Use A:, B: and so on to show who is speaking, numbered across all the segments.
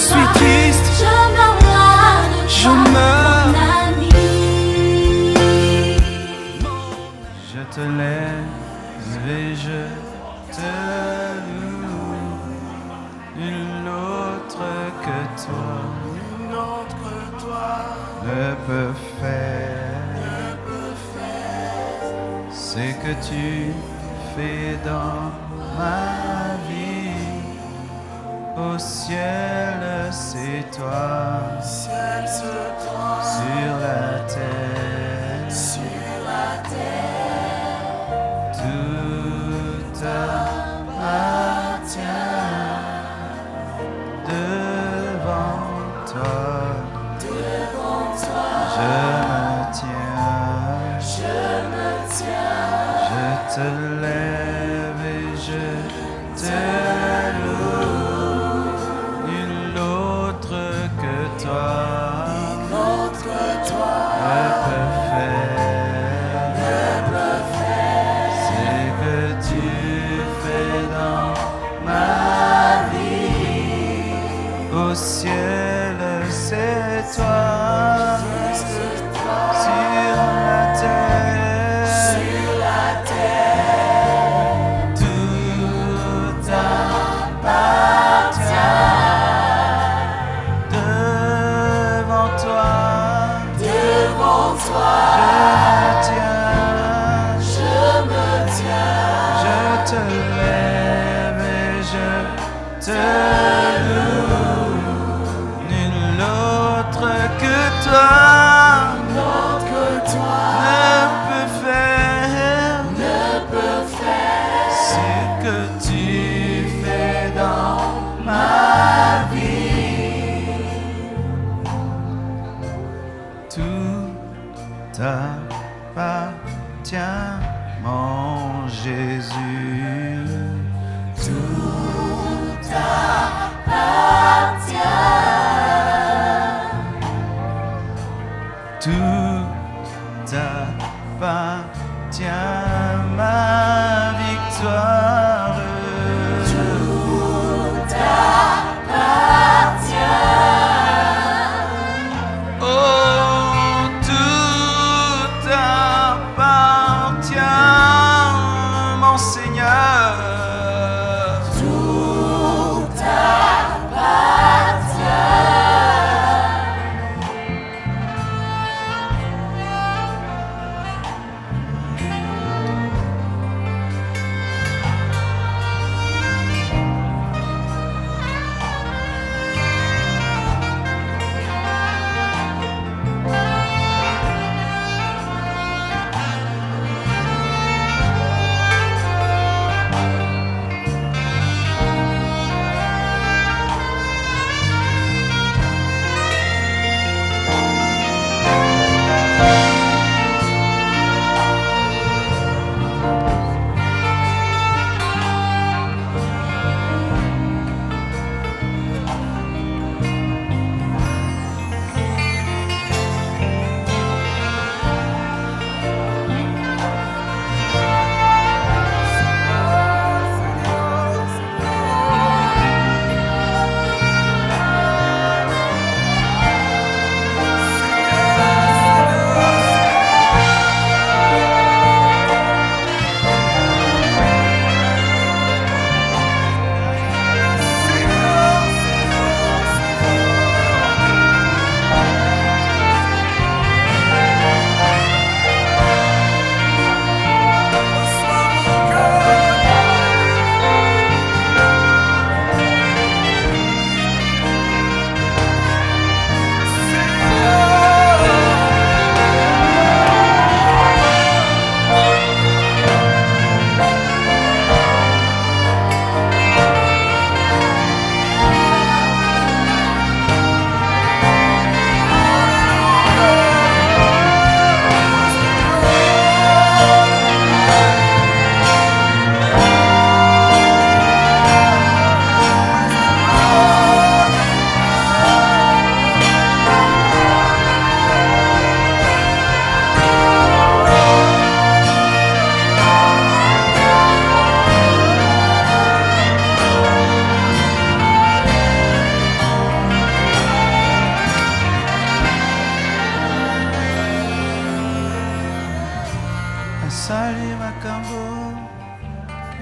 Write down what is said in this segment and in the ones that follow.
A: suis triste,
B: je meurs de
A: je
B: toi,
A: meurs.
B: mon ami.
A: Je te lève et je te loue, nul autre que toi ne peut faire ce que tu fais dans ma vie. Au ciel, c'est toi, sur la terre, tout appartient devant toi. Je me tiens, je te lève et je te loue, nul autre que toi ne peut faire ce que tu fais dans ma vie. Au ciel, c'est toi, sur la terre, tout appartient devant toi. Je me tiens, je te lève et je te loue, nul autre que toi ne peut faire ce que tu fais dans ma vie. Tout t'appartient, mon Jésus. Tout t'appartient. Tout t'appartient, ma victoire. Tout t'appartient. Oh, tout appartient, mon Seigneur. Tout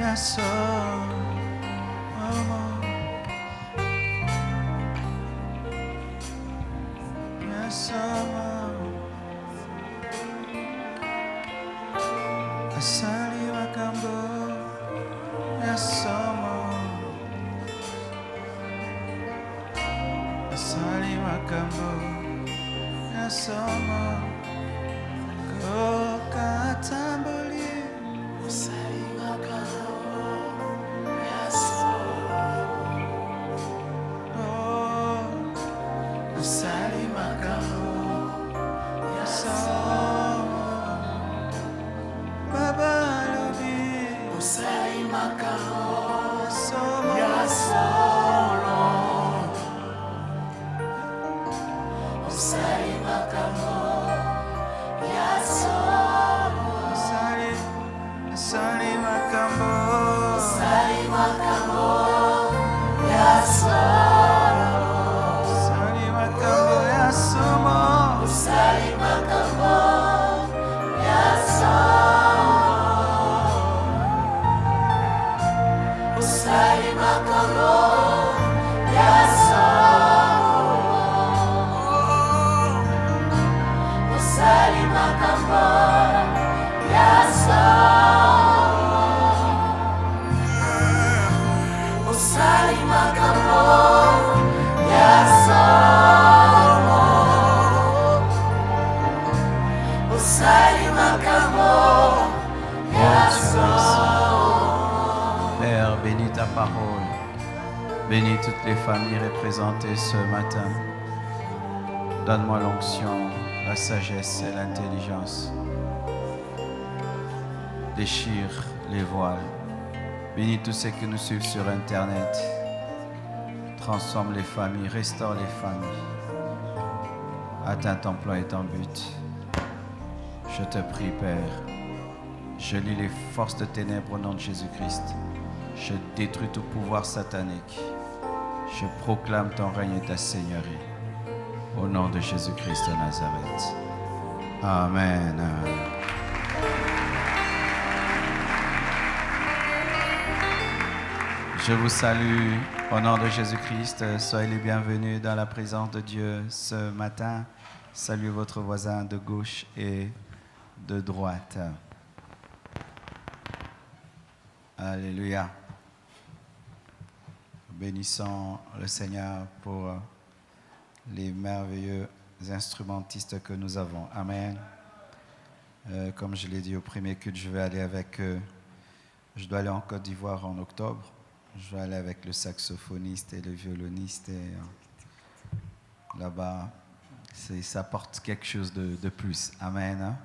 A: Yes, oh, oh, yes, oh, asali makambo, yes, oh, asali makambo, yes, oh, kokatamboli, asali makambo, yes, oh, asali makambo, yes, oh, Baba lobi, asali makambo, yes, oh, yes, asali makambo, yes, asali, asali makambo, asali makambo, yes, asali makambo, yes, asali makambo, yes, asali makambo, yes, asali makambo, yes, asali makambo, yes, asali makambo, yes. Père, bénis ta parole, bénis toutes les familles représentées ce matin. Donne-moi l'onction, la sagesse et l'intelligence. Déchire les voiles. Bénis tous ceux qui nous suivent sur Internet. Transforme les familles, restaure les familles. Atteins ton plan et ton but. Je te prie, Père. Je lis les forces de ténèbres au nom de Jésus-Christ. Je détruis tout pouvoir satanique. Je proclame ton règne et ta seigneurie. Au nom de Jésus-Christ de Nazareth. Amen. Je vous salue au nom de Jésus-Christ. Soyez les bienvenus dans la présence de Dieu ce matin. Saluez votre voisin de gauche et de droite. Alléluia. Bénissons le Seigneur pour les merveilleux instrumentistes que nous avons. Amen. Comme je l'ai dit au premier culte, je vais aller avec... je dois aller en Côte d'Ivoire en octobre. Je vais aller avec le saxophoniste et le violoniste. Et, là-bas, ça apporte quelque chose de plus. Amen.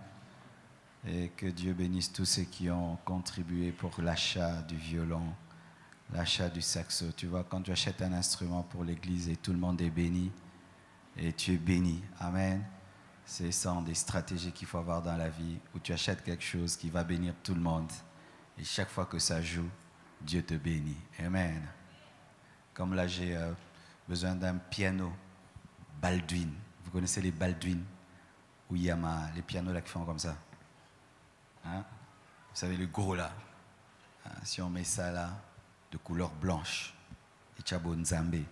A: Et que Dieu bénisse tous ceux qui ont contribué pour l'achat du violon, l'achat du saxo. Tu vois, quand tu achètes un instrument pour l'église et tout le monde est béni, et tu es béni. Amen. Ce sont des stratégies qu'il faut avoir dans la vie, où tu achètes quelque chose qui va bénir tout le monde. Et chaque fois que ça joue, Dieu te bénit. Amen. Comme là, j'ai besoin d'un piano Baldwin. Vous connaissez les Baldwin? Où il y a les pianos là qui font comme ça. Hein? Vous savez, le gros là. Hein? Si on met ça là, de couleur blanche, et Tchabo Nzambé.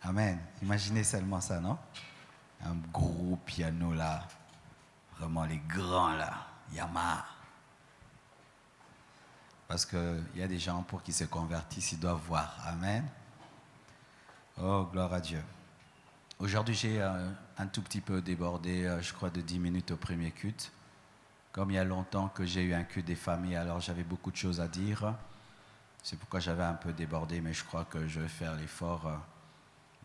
A: Amen. Imaginez seulement ça, non? Un gros piano là. Vraiment les grands là. Yamaha. Parce qu'il y a des gens pour qui se convertissent, ils doivent voir. Amen. Oh, gloire à Dieu. Aujourd'hui, j'ai un tout petit peu débordé, je crois, de 10 minutes au premier culte. Comme il y a longtemps que j'ai eu un culte des familles, alors j'avais beaucoup de choses à dire. C'est pourquoi j'avais un peu débordé, mais je crois que je vais faire l'effort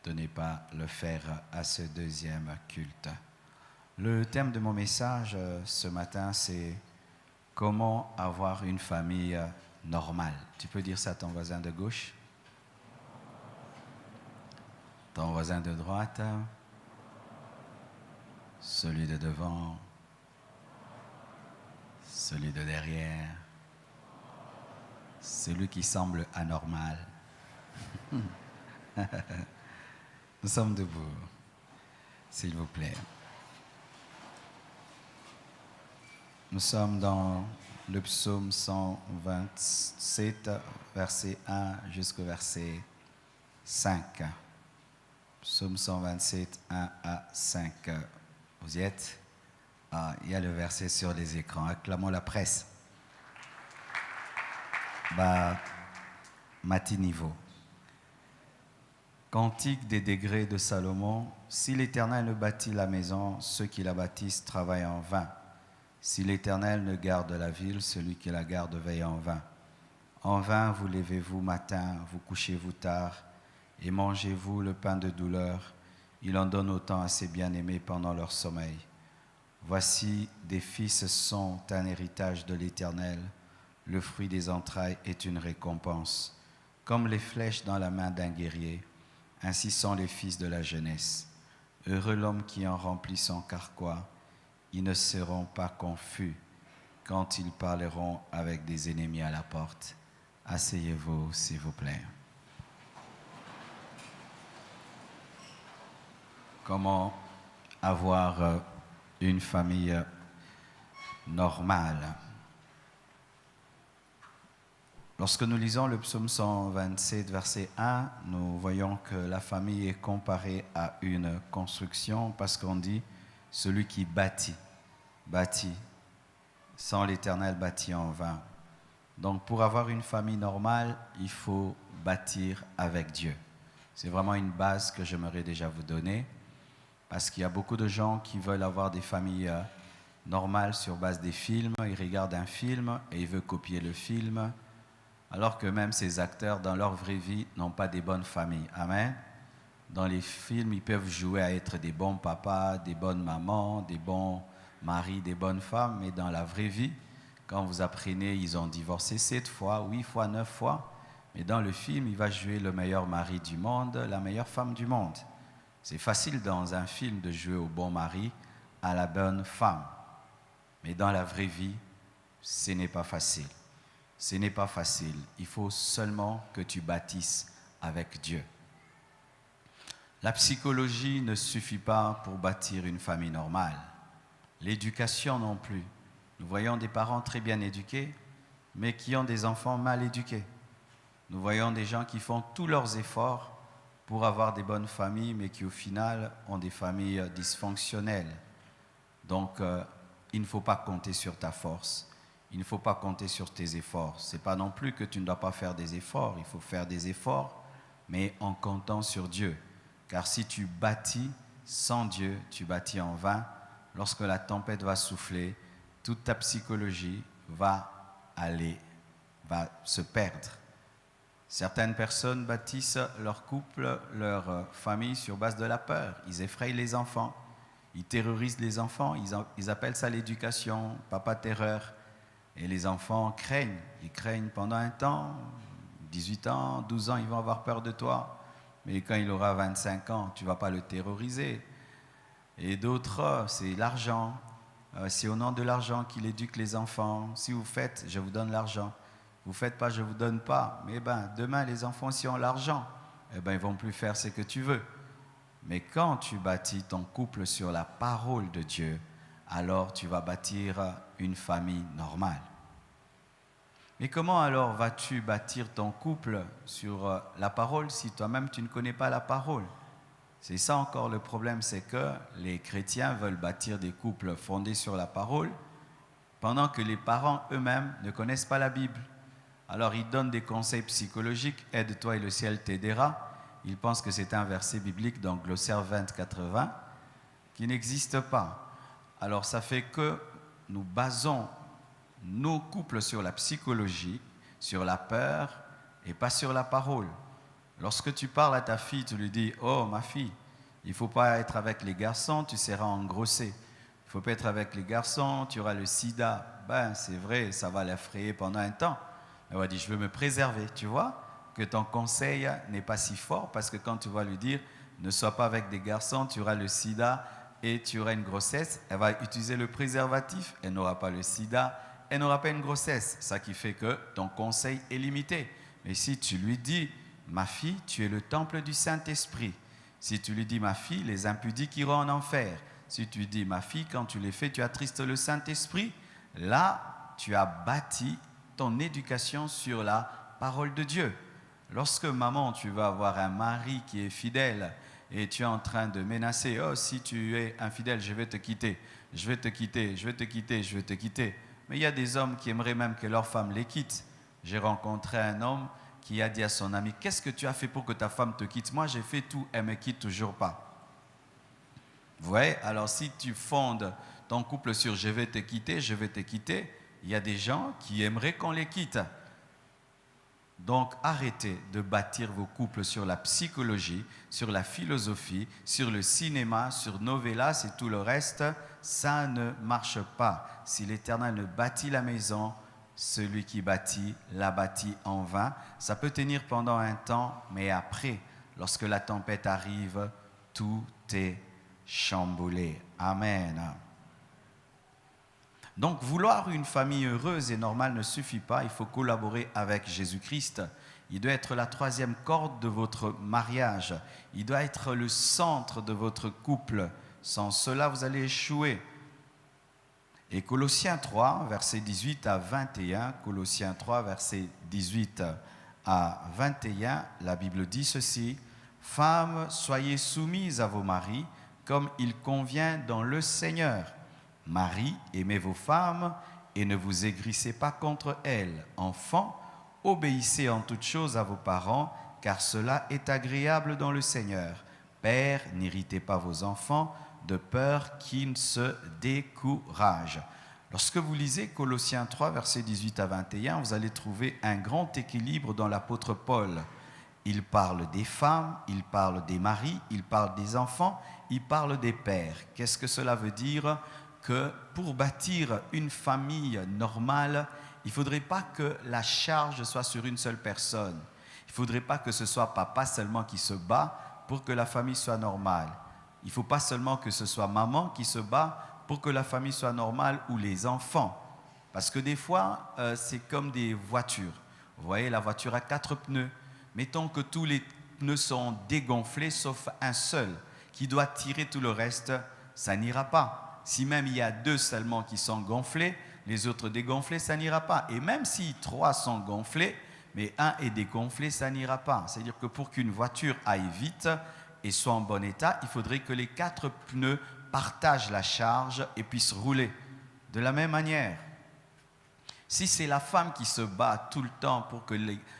A: de ne pas le faire à ce deuxième culte. Le thème de mon message ce matin, c'est comment avoir une famille normale. Tu peux dire ça à ton voisin de gauche, ton voisin de droite, celui de devant, celui de derrière, celui qui semble anormal. Nous sommes debout, s'il vous plaît. Nous sommes dans le psaume 127, verset 1 jusqu'au verset 5. Psaume 127, 1 à 5. Vous y êtes? Il y a le verset sur les écrans. Acclamons la presse. Matiniveau. Cantique des degrés de Salomon. Si l'Éternel ne bâtit la maison, ceux qui la bâtissent travaillent en vain. Si l'Éternel ne garde la ville, celui qui la garde veille en vain. En vain vous levez-vous matin, vous couchez-vous tard, et mangez-vous le pain de douleur. Il en donne autant à ses bien-aimés pendant leur sommeil. Voici, des fils sont un héritage de l'Éternel. Le fruit des entrailles est une récompense. Comme les flèches dans la main d'un guerrier, ainsi sont les fils de la jeunesse. Heureux l'homme qui en remplit son carquois. Ils ne seront pas confus quand ils parleront avec des ennemis à la porte. Asseyez-vous, s'il vous plaît. Comment avoir une famille normale? Lorsque nous lisons le psaume 127, verset 1, nous voyons que la famille est comparée à une construction parce qu'on dit « celui qui bâtit, sans l'Éternel bâtit en vain ». Donc pour avoir une famille normale, il faut bâtir avec Dieu. C'est vraiment une base que j'aimerais déjà vous donner parce qu'il y a beaucoup de gens qui veulent avoir des familles normales sur base des films. Ils regardent un film et ils veulent copier le film. Alors que même ces acteurs, dans leur vraie vie, n'ont pas des bonnes familles. Amen. Dans les films, ils peuvent jouer à être des bons papas, des bonnes mamans, des bons maris, des bonnes femmes. Mais dans la vraie vie, quand vous apprenez, ils ont divorcé 7 fois, 8 fois, 9 fois. Mais dans le film, il va jouer le meilleur mari du monde, la meilleure femme du monde. C'est facile dans un film de jouer au bon mari, à la bonne femme. Mais dans la vraie vie, ce n'est pas facile. Ce n'est pas facile. Il faut seulement que tu bâtisses avec Dieu. La psychologie ne suffit pas pour bâtir une famille normale. L'éducation non plus. Nous voyons des parents très bien éduqués, mais qui ont des enfants mal éduqués. Nous voyons des gens qui font tous leurs efforts pour avoir des bonnes familles, mais qui au final ont des familles dysfonctionnelles. Donc, il ne faut pas compter sur ta force. Il ne faut pas compter sur tes efforts. Ce n'est pas non plus que tu ne dois pas faire des efforts. Il faut faire des efforts, mais en comptant sur Dieu. Car si tu bâtis sans Dieu, tu bâtis en vain. Lorsque la tempête va souffler, toute ta psychologie va se perdre. Certaines personnes bâtissent leur couple, leur famille sur base de la peur. Ils effrayent les enfants. Ils terrorisent les enfants. Ils appellent ça l'éducation, papa terreur. Et les enfants craignent. Ils craignent pendant un temps, 18 ans, 12 ans, ils vont avoir peur de toi. Mais quand il aura 25 ans, tu ne vas pas le terroriser. Et d'autres, c'est l'argent. C'est au nom de l'argent qu'il éduque les enfants. Si vous faites, je vous donne l'argent. Vous ne faites pas, je ne vous donne pas. Mais demain, les enfants, s'ils ont l'argent, ils ne vont plus faire ce que tu veux. Mais quand tu bâtis ton couple sur la parole de Dieu, alors tu vas bâtir une famille normale. Mais comment alors vas-tu bâtir ton couple sur la parole si toi-même tu ne connais pas la parole? C'est ça encore le problème, c'est que les chrétiens veulent bâtir des couples fondés sur la parole pendant que les parents eux-mêmes ne connaissent pas la Bible. Alors ils donnent des conseils psychologiques, aide-toi et le ciel t'aidera. Ils pensent que c'est un verset biblique dans Glossaire 20-80 qui n'existe pas. Alors ça fait que nous basons nos couples sur la psychologie, sur la peur et pas sur la parole. Lorsque tu parles à ta fille, tu lui dis « Oh ma fille, il ne faut pas être avec les garçons, tu seras engrossée. Il ne faut pas être avec les garçons, tu auras le sida. » C'est vrai, ça va l'effrayer pendant un temps. Elle va dire « Je veux me préserver. » Tu vois que ton conseil n'est pas si fort parce que quand tu vas lui dire « Ne sois pas avec des garçons, tu auras le sida. » et tu auras une grossesse, elle va utiliser le préservatif, elle n'aura pas le sida, elle n'aura pas une grossesse. Ça qui fait que ton conseil est limité. Mais si tu lui dis, ma fille, tu es le temple du Saint-Esprit. Si tu lui dis, ma fille, les impudiques iront en enfer. Si tu dis, ma fille, quand tu les fais, tu attristes le Saint-Esprit. Là, tu as bâti ton éducation sur la parole de Dieu. Lorsque maman, tu vas avoir un mari qui est fidèle et tu es en train de menacer, oh si tu es infidèle, je vais te quitter, je vais te quitter, je vais te quitter, je vais te quitter. Mais il y a des hommes qui aimeraient même que leur femme les quitte. J'ai rencontré un homme qui a dit à son ami, qu'est-ce que tu as fait pour que ta femme te quitte? Moi j'ai fait tout, elle ne me quitte toujours pas. Vous voyez, alors si tu fondes ton couple sur je vais te quitter, il y a des gens qui aimeraient qu'on les quitte. Donc arrêtez de bâtir vos couples sur la psychologie, sur la philosophie, sur le cinéma, sur novelas et tout le reste. Ça ne marche pas. Si l'Éternel ne bâtit la maison, celui qui bâtit la bâtit en vain. Ça peut tenir pendant un temps, mais après, lorsque la tempête arrive, tout est chamboulé. Amen. Donc, vouloir une famille heureuse et normale ne suffit pas. Il faut collaborer avec Jésus-Christ. Il doit être la troisième corde de votre mariage. Il doit être le centre de votre couple. Sans cela, vous allez échouer. Et Colossiens 3, versets 18 à 21, Colossiens 3, versets 18 à 21, la Bible dit ceci: « Femmes, soyez soumises à vos maris, comme il convient dans le Seigneur. Maris, aimez vos femmes et ne vous aigrissez pas contre elles. Enfants, obéissez en toutes choses à vos parents, car cela est agréable dans le Seigneur. Pères, n'irritez pas vos enfants, de peur qu'ils ne se découragent. » Lorsque vous lisez Colossiens 3, versets 18 à 21, vous allez trouver un grand équilibre dans l'apôtre Paul. Il parle des femmes, il parle des maris, il parle des enfants, il parle des pères. Qu'est-ce que cela veut dire? Que pour bâtir une famille normale, il ne faudrait pas que la charge soit sur une seule personne. Il ne faudrait pas que ce soit papa seulement qui se bat pour que la famille soit normale. Il ne faut pas seulement que ce soit maman qui se bat pour que la famille soit normale ou les enfants. Parce que des fois, c'est comme des voitures. Vous voyez, la voiture a 4 pneus. Mettons que tous les pneus sont dégonflés sauf un seul qui doit tirer tout le reste, ça n'ira pas. Si même il y a 2 seulement qui sont gonflés, les autres dégonflés, ça n'ira pas. Et même si 3 sont gonflés, mais un est dégonflé, ça n'ira pas. C'est-à-dire que pour qu'une voiture aille vite et soit en bon état, il faudrait que les 4 pneus partagent la charge et puissent rouler. De la même manière, si c'est la femme qui se bat tout le temps pour que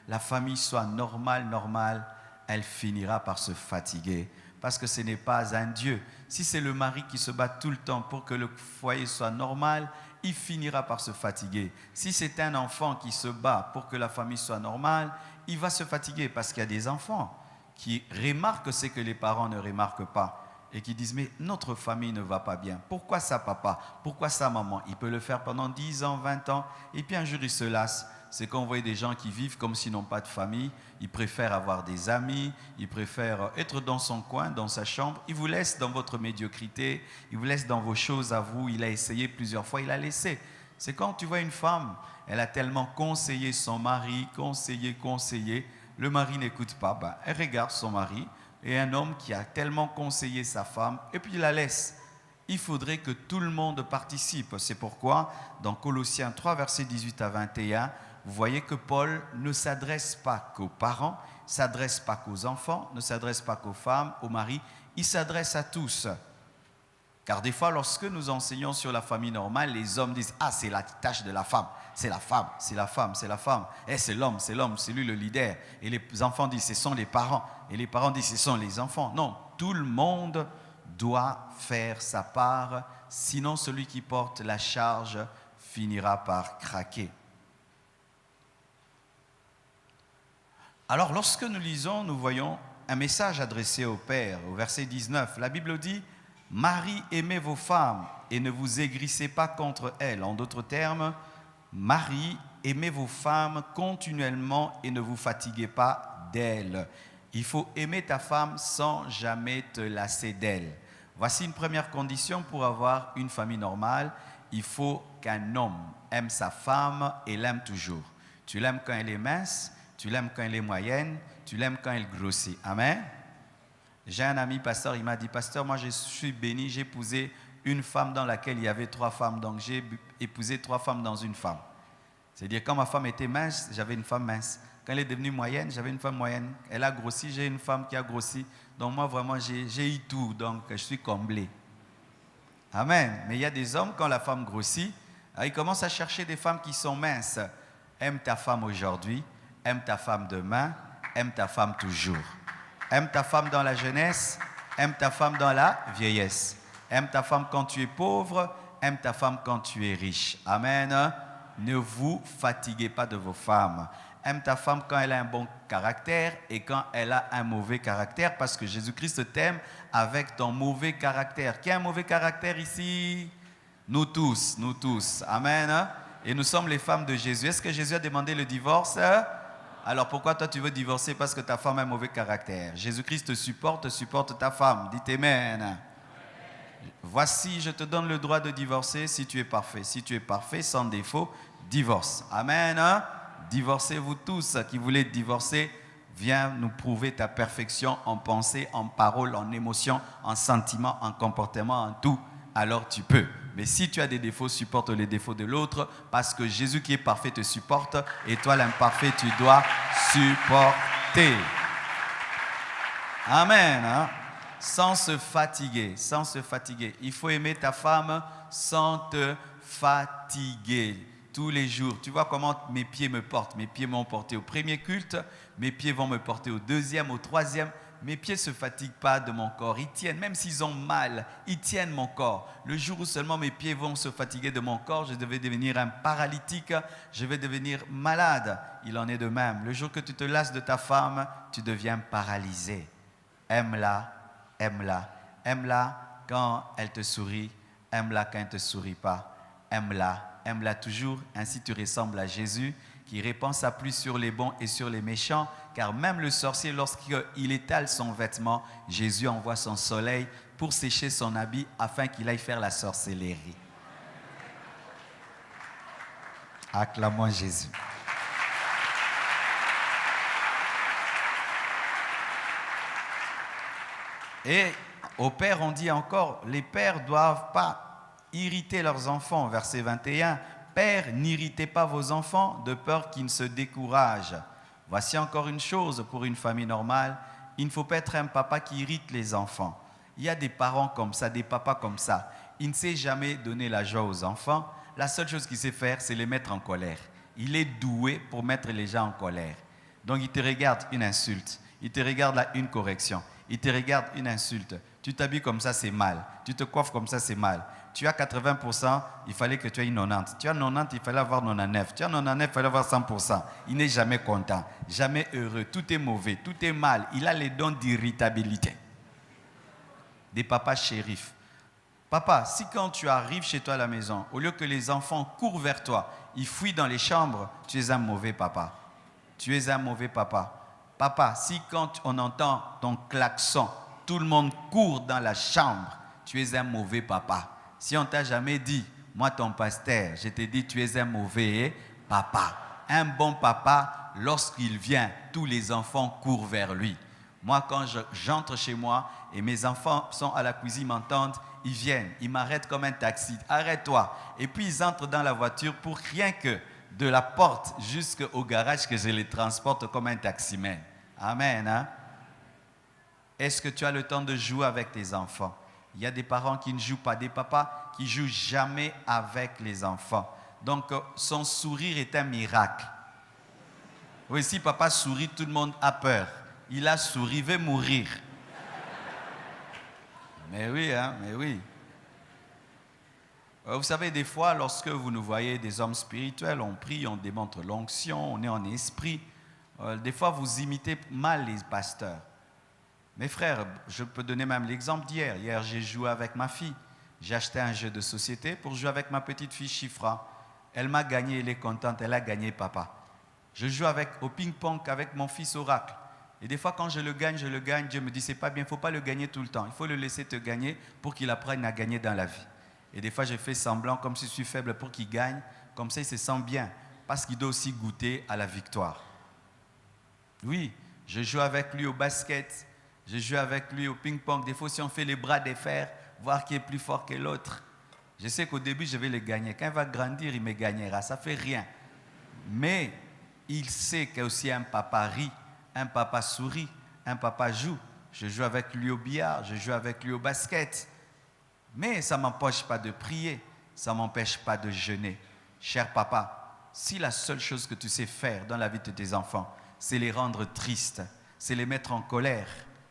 A: la famille soit normale, elle finira par se fatiguer. Parce que ce n'est pas un Dieu. Si c'est le mari qui se bat tout le temps pour que le foyer soit normal, il finira par se fatiguer. Si c'est un enfant qui se bat pour que la famille soit normale, il va se fatiguer parce qu'il y a des enfants qui remarquent ce que les parents ne remarquent pas et qui disent « mais notre famille ne va pas bien. Pourquoi ça papa? Pourquoi ça maman ?» Il peut le faire pendant 10 ans, 20 ans et puis un jour il se lasse. C'est qu'on voit des gens qui vivent comme s'ils n'ont pas de famille. Ils préfèrent avoir des amis, ils préfèrent être dans son coin, dans sa chambre. Ils vous laissent dans votre médiocrité, ils vous laissent dans vos choses à vous. Il a essayé plusieurs fois, il a laissé. C'est quand tu vois une femme, elle a tellement conseillé son mari, conseillé. Le mari n'écoute pas, elle regarde son mari. Et un homme qui a tellement conseillé sa femme, et puis il la laisse. Il faudrait que tout le monde participe. C'est pourquoi, dans Colossiens 3, versets 18 à 21, vous voyez que Paul ne s'adresse pas qu'aux parents, ne s'adresse pas qu'aux enfants, ne s'adresse pas qu'aux femmes, aux maris, il s'adresse à tous. Car des fois, lorsque nous enseignons sur la famille normale, les hommes disent « Ah, c'est la tâche de la femme, c'est la femme, c'est la femme, c'est la femme. Eh, c'est l'homme, c'est lui le leader. » Et les enfants disent « Ce sont les parents. » Et les parents disent « Ce sont les enfants. » Non, tout le monde doit faire sa part, sinon celui qui porte la charge finira par craquer. Alors, lorsque nous lisons, nous voyons un message adressé au Père, au verset 19. La Bible dit « Marie, aimez vos femmes et ne vous aigrissez pas contre elles. » En d'autres termes, Marie, aimez vos femmes continuellement et ne vous fatiguez pas d'elles. Il faut aimer ta femme sans jamais te lasser d'elle. Voici une première condition pour avoir une famille normale. Il faut qu'un homme aime sa femme et l'aime toujours. Tu l'aimes quand elle est mince, tu l'aimes quand elle est moyenne, tu l'aimes quand elle grossit. Amen. J'ai un ami pasteur, il m'a dit « Pasteur, moi je suis béni, j'ai épousé une femme dans laquelle il y avait 3 femmes. Donc j'ai épousé 3 femmes dans une femme. » C'est-à-dire, quand ma femme était mince, j'avais une femme mince. Quand elle est devenue moyenne, j'avais une femme moyenne. Elle a grossi, j'ai une femme qui a grossi. Donc moi, vraiment, j'ai eu tout. Donc, je suis comblé. Amen. Mais il y a des hommes, quand la femme grossit, ils commencent à chercher des femmes qui sont minces. Aime ta femme aujourd'hui, aime ta femme demain, aime ta femme toujours. Aime ta femme dans la jeunesse, aime ta femme dans la vieillesse. Aime ta femme quand tu es pauvre, aime ta femme quand tu es riche. Amen. Ne vous fatiguez pas de vos femmes. Aime ta femme quand elle a un bon caractère et quand elle a un mauvais caractère, parce que Jésus-Christ t'aime avec ton mauvais caractère. Qui a un mauvais caractère ici? Nous tous, nous tous. Amen. Et nous sommes les femmes de Jésus. Est-ce que Jésus a demandé le divorce? Alors pourquoi toi tu veux divorcer? Parce que ta femme a un mauvais caractère. Jésus-Christ te supporte ta femme. Dites Amen. Voici, je te donne le droit de divorcer si tu es parfait. Si tu es parfait, sans défaut, divorce. Amen. Divorcez-vous tous. Qui voulez divorcer, viens nous prouver ta perfection en pensée, en parole, en émotion, en sentiment, en comportement, en tout. Alors tu peux. Mais si tu as des défauts, supporte les défauts de l'autre, parce que Jésus qui est parfait te supporte, et toi l'imparfait, tu dois supporter. Amen. Sans se fatiguer, sans se fatiguer. Il faut aimer ta femme sans te fatiguer. Tous les jours, tu vois comment mes pieds me portent. Mes pieds m'ont porté au premier culte, mes pieds vont me porter au deuxième, au troisième. Mes pieds ne se fatiguent pas de mon corps, ils tiennent, même s'ils ont mal, ils tiennent mon corps. Le jour où seulement mes pieds vont se fatiguer de mon corps, je vais devenir un paralytique, je vais devenir malade. Il en est de même. Le jour que tu te lasses de ta femme, tu deviens paralysé. Aime-la, aime-la. Aime-la quand elle te sourit, aime-la quand elle ne te sourit pas. Aime-la. Aime-la toujours, ainsi tu ressembles à Jésus qui répand sa pluie sur les bons et sur les méchants, car même le sorcier, lorsqu'il étale son vêtement, Jésus envoie son soleil pour sécher son habit afin qu'il aille faire la sorcellerie. Acclamons Jésus. Et aux pères, on dit encore, les pères ne doivent pas irriter leurs enfants. Verset 21, « Pères, n'irritez pas vos enfants de peur qu'ils ne se découragent. » Voici encore une chose pour une famille normale. Il ne faut pas être un papa qui irrite les enfants. Il y a des parents comme ça, des papas comme ça. Il ne sait jamais donner la joie aux enfants. La seule chose qu'il sait faire, c'est les mettre en colère. Il est doué pour mettre les gens en colère. Donc il te regarde une insulte. Il te regarde là une correction. Il te regarde une insulte. Tu t'habilles comme ça, c'est mal. Tu te coiffes comme ça, c'est mal. Tu as 80%, il fallait que tu aies une 90. Tu as 90, il fallait avoir 99. Tu as 99, il fallait avoir 100%. Il n'est jamais content, jamais heureux. Tout est mauvais, tout est mal. Il a les dons d'irritabilité. Des papas shérifs. Papa, si quand tu arrives chez toi à la maison, au lieu que les enfants courent vers toi, ils fuient dans les chambres, tu es un mauvais papa. Tu es un mauvais papa. Papa, si quand on entend ton klaxon, tout le monde court dans la chambre, tu es un mauvais papa. Si on t'a jamais dit, moi ton pasteur, je t'ai dit tu es un mauvais papa. Un bon papa, lorsqu'il vient, tous les enfants courent vers lui. Moi quand j'entre chez moi et mes enfants sont à la cuisine, m'entendent, ils viennent, ils m'arrêtent comme un taxi. Arrête-toi. Et puis ils entrent dans la voiture pour rien que de la porte jusqu'au garage que je les transporte comme un taximan. Amen. Hein? Est-ce que tu as le temps de jouer avec tes enfants? Il y a des parents qui ne jouent pas, des papas qui ne jouent jamais avec les enfants. Donc, son sourire est un miracle. Oui, si papa sourit, tout le monde a peur. Il a souri, il veut mourir. Mais oui, hein, mais oui. Vous savez, des fois, lorsque vous nous voyez des hommes spirituels, on prie, on démontre l'onction, on est en esprit. Des fois, vous imitez mal les pasteurs. Mes frères, je peux donner même l'exemple d'hier. Hier, j'ai joué avec ma fille. J'ai acheté un jeu de société pour jouer avec ma petite fille Chifra. Elle m'a gagné, elle est contente, elle a gagné papa. Je joue au ping-pong avec mon fils Oracle. Et des fois, quand je le gagne, Dieu me dit, c'est pas bien, il ne faut pas le gagner tout le temps. Il faut le laisser te gagner pour qu'il apprenne à gagner dans la vie. Et des fois, je fais semblant, comme si je suis faible, pour qu'il gagne. Comme ça, il se sent bien, parce qu'il doit aussi goûter à la victoire. Oui, je joue avec lui au basket. Je joue avec lui au ping-pong. Des fois, si on fait les bras de fer, voir qui est plus fort que l'autre. Je sais qu'au début, je vais le gagner. Quand il va grandir, il me gagnera. Ça ne fait rien. mais il sait qu'il y a aussi un papa rit, un papa sourit, un papa joue. Je joue avec lui au billard, je joue avec lui au basket. Mais ça ne m'empêche pas de prier, ça ne m'empêche pas de jeûner. Cher papa, si la seule chose que tu sais faire dans la vie de tes enfants, c'est les rendre tristes, c'est les mettre en colère,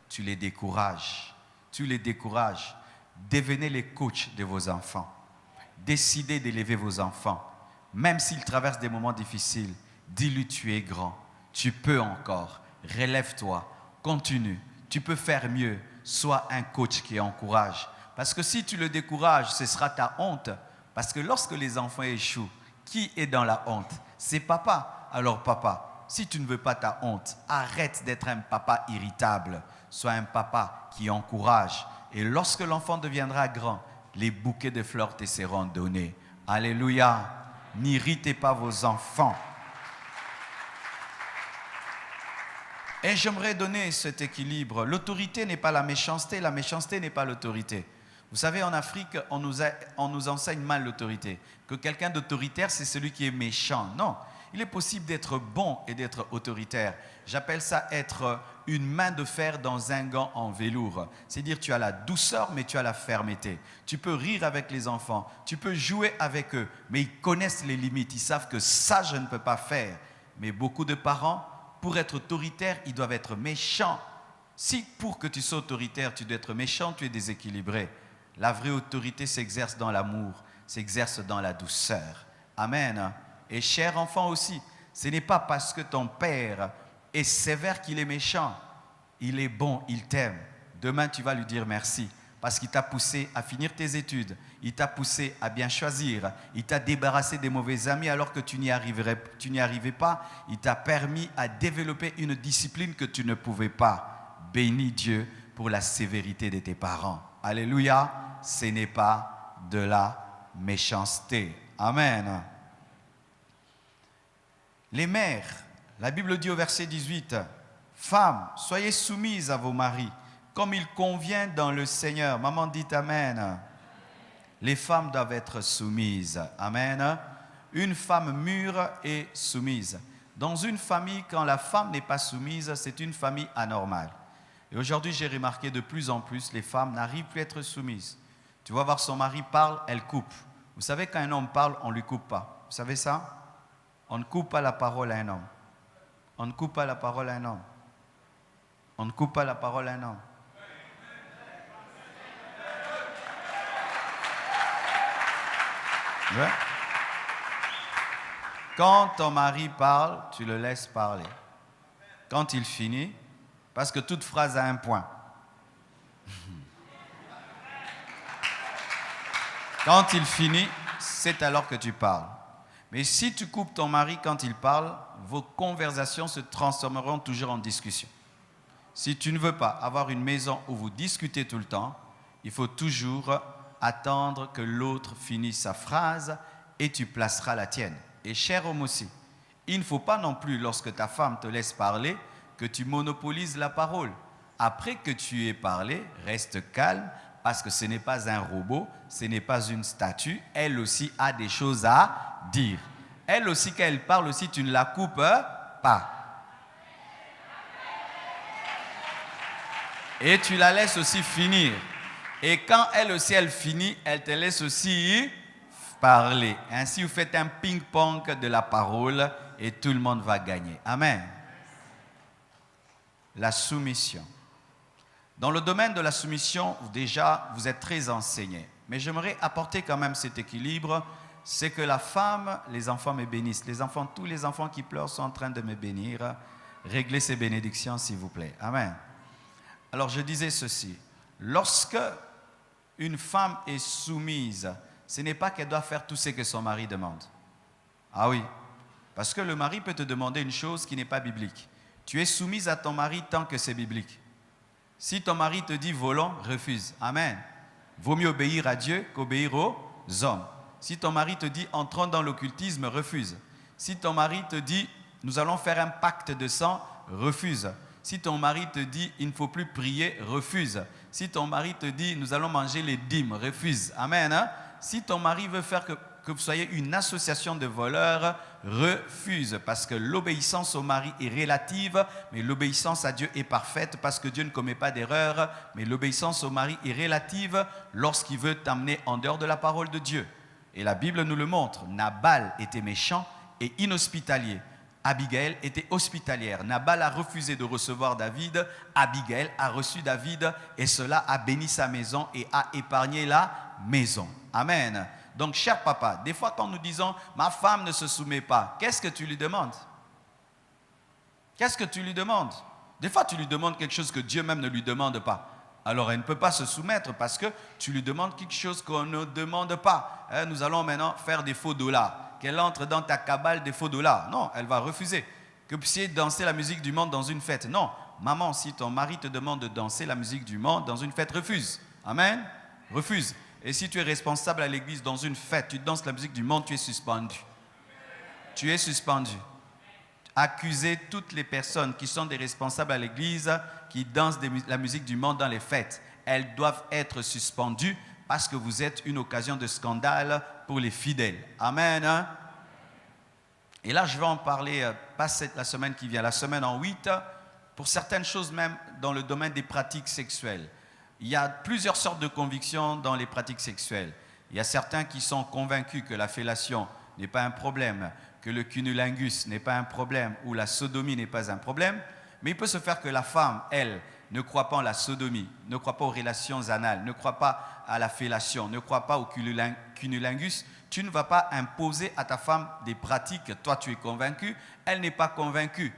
A: tu les décourages. Tu les décourages. Devenez les coachs de vos enfants. Décidez d'élever vos enfants. Même s'ils traversent des moments difficiles, dis-lui tu es grand. Tu peux encore. Relève-toi. Continue. Tu peux faire mieux. Sois un coach qui encourage. Parce que si tu le décourages, ce sera ta honte. Parce que lorsque les enfants échouent, qui est dans la honte? C'est papa. Alors papa, si tu ne veux pas ta honte, arrête d'être un papa irritable. Sois un papa qui encourage. Et lorsque l'enfant deviendra grand, les bouquets de fleurs te seront donnés. Alléluia. N'irritez pas vos enfants. Et j'aimerais donner cet équilibre. L'autorité n'est pas la méchanceté n'est pas l'autorité. Vous savez, en Afrique, on nous enseigne mal l'autorité. Que quelqu'un d'autoritaire, c'est celui qui est méchant. Non, il est possible d'être bon et d'être autoritaire. J'appelle ça être une main de fer dans un gant en velours. C'est-à-dire tu as la douceur, mais tu as la fermeté. Tu peux rire avec les enfants, tu peux jouer avec eux, mais ils connaissent les limites. Ils savent que ça, je ne peux pas faire. Mais beaucoup de parents, pour être autoritaires, ils doivent être méchants. Si pour que tu sois autoritaire, tu dois être méchant, tu es déséquilibré. La vraie autorité s'exerce dans l'amour, s'exerce dans la douceur. Amen. Et cher enfant aussi, ce n'est pas parce que ton père est sévère qu'il est méchant. Il est bon, il t'aime. Demain, tu vas lui dire merci parce qu'il t'a poussé à finir tes études. Il t'a poussé à bien choisir. Il t'a débarrassé des mauvais amis alors que tu n'y arrivais pas. Il t'a permis à développer une discipline que tu ne pouvais pas. Bénis Dieu pour la sévérité de tes parents. Alléluia, ce n'est pas de la méchanceté. Amen. Les mères, la Bible dit au verset 18, « Femmes, soyez soumises à vos maris, comme il convient dans le Seigneur. » Maman dit Amen. Les femmes doivent être soumises. Amen. Une femme mûre et soumise. Dans une famille, quand la femme n'est pas soumise, c'est une famille anormale. Et aujourd'hui, j'ai remarqué de plus en plus, les femmes n'arrivent plus à être soumises. Tu vas voir son mari parle, elle coupe. Vous savez, quand un homme parle, on ne lui coupe pas. Vous savez ça? On ne coupe pas la parole à un homme. On ne coupe pas la parole à un homme. On ne coupe pas la parole à un homme. Ouais. Quand ton mari parle, tu le laisses parler. Quand il finit, parce que toute phrase a un point. Quand il finit, c'est alors que tu parles. Mais si tu coupes ton mari quand il parle, vos conversations se transformeront toujours en discussion. Si tu ne veux pas avoir une maison où vous discutez tout le temps, il faut toujours attendre que l'autre finisse sa phrase et tu placeras la tienne. Et cher homme aussi, il ne faut pas non plus, lorsque ta femme te laisse parler, que tu monopolises la parole. Après que tu aies parlé, reste calme, parce que ce n'est pas un robot, ce n'est pas une statue. Elle aussi a des choses à dire. Elle aussi, quand elle parle aussi, tu ne la coupes pas. Et tu la laisses aussi finir. Et quand elle aussi, elle finit, elle te laisse aussi parler. Ainsi, vous faites un ping-pong de la parole et tout le monde va gagner. Amen. La soumission. Dans le domaine de la soumission, déjà, vous êtes très enseignés. Mais j'aimerais apporter quand même cet équilibre. C'est que la femme, les enfants me bénissent. Les enfants, tous les enfants qui pleurent sont en train de me bénir. Réglez ces bénédictions, s'il vous plaît. Amen. Alors, je disais ceci. Lorsque une femme est soumise, ce n'est pas qu'elle doit faire tout ce que son mari demande. Ah oui. Parce que le mari peut te demander une chose qui n'est pas biblique. Tu es soumise à ton mari tant que c'est biblique. Si ton mari te dit volons, refuse. Amen. Vaut mieux obéir à Dieu qu'obéir aux hommes. Si ton mari te dit entrons dans l'occultisme, refuse. Si ton mari te dit nous allons faire un pacte de sang, refuse. Si ton mari te dit il ne faut plus prier, refuse. Si ton mari te dit nous allons manger les dîmes, refuse. Amen. Si ton mari veut faire que vous soyez une association de voleurs, refuse. Parce que l'obéissance au mari est relative, mais l'obéissance à Dieu est parfaite parce que Dieu ne commet pas d'erreur. Mais l'obéissance au mari est relative lorsqu'il veut t'amener en dehors de la parole de Dieu. Et la Bible nous le montre. Nabal était méchant et inhospitalier. Abigail était hospitalière. Nabal a refusé de recevoir David. Abigail a reçu David et cela a béni sa maison et a épargné la maison. Amen. Donc, cher papa, des fois quand nous disons « ma femme ne se soumet pas », qu'est-ce que tu lui demandes? Qu'est-ce que tu lui demandes? Des fois, tu lui demandes quelque chose que Dieu même ne lui demande pas. Alors, elle ne peut pas se soumettre parce que tu lui demandes quelque chose qu'on ne demande pas. Nous allons maintenant faire des faux dollars. Qu'elle entre dans ta cabale des faux dollars. Non, elle va refuser. Que vous puissiez danser la musique du monde dans une fête. Non, maman, si ton mari te demande de danser la musique du monde dans une fête, refuse. Amen. Refuse. Et si tu es responsable à l'église dans une fête, tu danses la musique du monde, tu es suspendu. Tu es suspendu. Accusez toutes les personnes qui sont des responsables à l'église, qui dansent la musique du monde dans les fêtes. Elles doivent être suspendues parce que vous êtes une occasion de scandale pour les fidèles. Amen. Hein? Et là, je vais en parler, pas la semaine qui vient, la semaine en 8, pour certaines choses même dans le domaine des pratiques sexuelles. Il y a plusieurs sortes de convictions dans les pratiques sexuelles. Il y a certains qui sont convaincus que la fellation n'est pas un problème, que le cunnilingus n'est pas un problème ou la sodomie n'est pas un problème. Mais il peut se faire que la femme, elle, ne croit pas en la sodomie, ne croit pas aux relations anales, ne croit pas à la fellation, ne croit pas au cunnilingus. Tu ne vas pas imposer à ta femme des pratiques. Toi, tu es convaincu, elle n'est pas convaincue.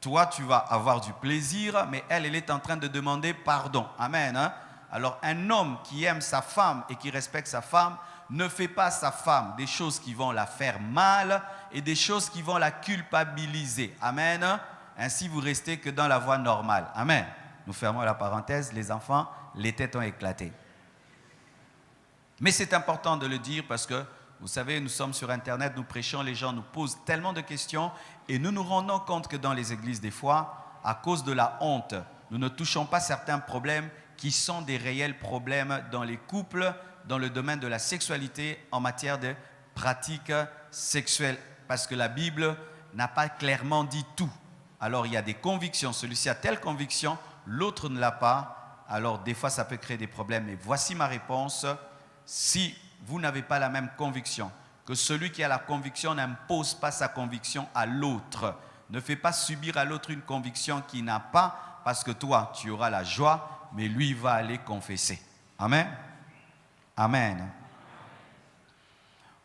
A: Toi, tu vas avoir du plaisir, mais elle est en train de demander pardon. Amen. Hein? Alors, un homme qui aime sa femme et qui respecte sa femme ne fait pas à sa femme des choses qui vont la faire mal et des choses qui vont la culpabiliser. Amen. Ainsi, vous restez que dans la voie normale. Amen. Nous fermons la parenthèse. Les enfants, les têtes ont éclaté. Mais c'est important de le dire parce que, vous savez, nous sommes sur Internet, nous prêchons, les gens nous posent tellement de questions et nous nous rendons compte que dans les églises, des fois, à cause de la honte, nous ne touchons pas certains problèmes qui sont des réels problèmes dans les couples, dans le domaine de la sexualité, en matière de pratiques sexuelles. Parce que la Bible n'a pas clairement dit tout. Alors, il y a des convictions. Celui-ci a telle conviction, l'autre ne l'a pas. Alors, des fois, ça peut créer des problèmes. Mais voici ma réponse. Si vous n'avez pas la même conviction, que celui qui a la conviction n'impose pas sa conviction à l'autre. Ne fais pas subir à l'autre une conviction qu'il n'a pas, parce que toi, tu auras la joie, mais lui va aller confesser. Amen. Amen.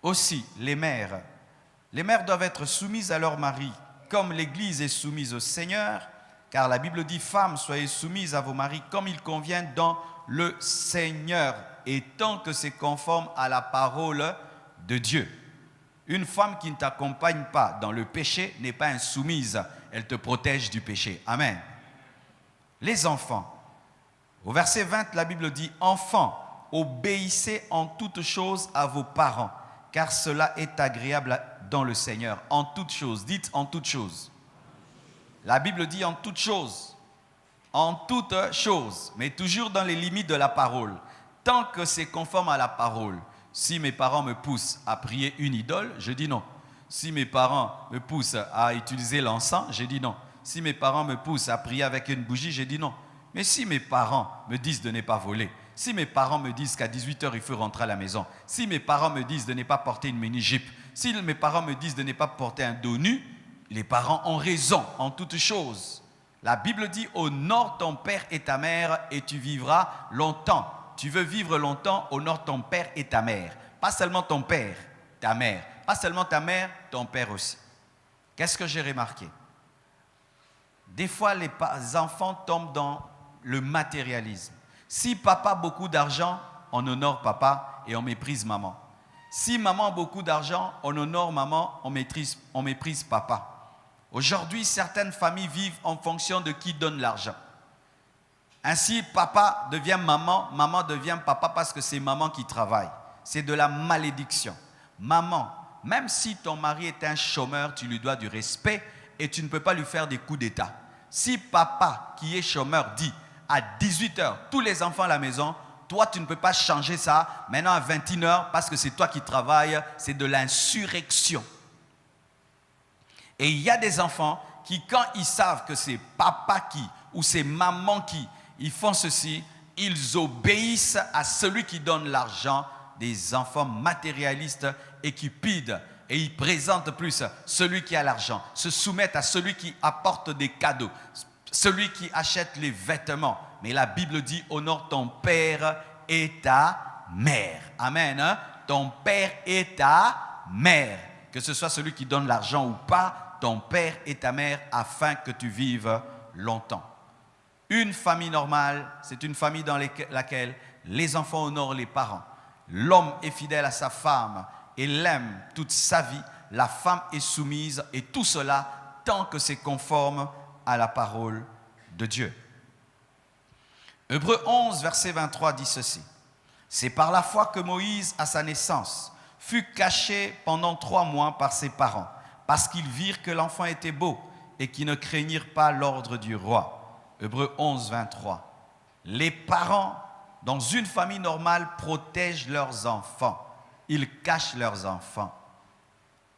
A: Aussi, les mères doivent être soumises à leur mari, comme l'Église est soumise au Seigneur, car la Bible dit, femmes, soyez soumises à vos maris comme il convient dans le Seigneur, et tant que c'est conforme à la parole de Dieu. Une femme qui ne t'accompagne pas dans le péché n'est pas insoumise, elle te protège du péché. Amen. Les enfants, au verset 20, la Bible dit, enfants, obéissez en toutes choses à vos parents, car cela est agréable dans le Seigneur. En toutes choses, dites en toutes choses. La Bible dit en toutes choses. En toutes choses, mais toujours dans les limites de la parole. Tant que c'est conforme à la parole. Si mes parents me poussent à prier une idole, je dis non. Si mes parents me poussent à utiliser l'encens, je dis non. Si mes parents me poussent à prier avec une bougie, je dis non. Mais si mes parents me disent de ne pas voler, si mes parents me disent qu'à 18h, il faut rentrer à la maison, si mes parents me disent de ne pas porter une mini-jupe, si mes parents me disent de ne pas porter un dos nu, les parents ont raison en toutes choses. La Bible dit, honore ton père et ta mère et tu vivras longtemps. Tu veux vivre longtemps, honore ton père et ta mère. Pas seulement ton père, ta mère. Pas seulement ta mère, ton père aussi. Qu'est-ce que j'ai remarqué? Des fois, les enfants tombent dans le matérialisme. Si papa a beaucoup d'argent, on honore papa et on méprise maman. Si maman a beaucoup d'argent, on honore maman, on méprise papa. Aujourd'hui, certaines familles vivent en fonction de qui donne l'argent. Ainsi, papa devient maman, maman devient papa parce que c'est maman qui travaille. C'est de la malédiction. Maman, même si ton mari est un chômeur, tu lui dois du respect et tu ne peux pas lui faire des coups d'état. Si papa, qui est chômeur, dit à 18h, tous les enfants à la maison, toi, tu ne peux pas changer ça maintenant à 21h parce que c'est toi qui travailles, c'est de l'insurrection. Et il y a des enfants qui, quand ils savent que c'est papa qui ou c'est maman qui, ils font ceci, ils obéissent à celui qui donne l'argent, des enfants matérialistes et cupides. Et ils présentent plus celui qui a l'argent, se soumettent à celui qui apporte des cadeaux, celui qui achète les vêtements. Mais la Bible dit, honore ton père et ta mère. Amen. Hein? Ton père et ta mère. Que ce soit celui qui donne l'argent ou pas, ton père et ta mère, afin que tu vives longtemps. Une famille normale, c'est une famille dans laquelle les enfants honorent les parents. L'homme est fidèle à sa femme et l'aime toute sa vie. La femme est soumise et tout cela tant que c'est conforme à la parole de Dieu. Hébreux 11, verset 23 dit ceci. C'est par la foi que Moïse, à sa naissance, fut caché pendant 3 mois par ses parents, parce qu'ils virent que l'enfant était beau et qu'ils ne craignirent pas l'ordre du roi. Hébreux 11, 23. Les parents, dans une famille normale, protègent leurs enfants. Ils cachent leurs enfants.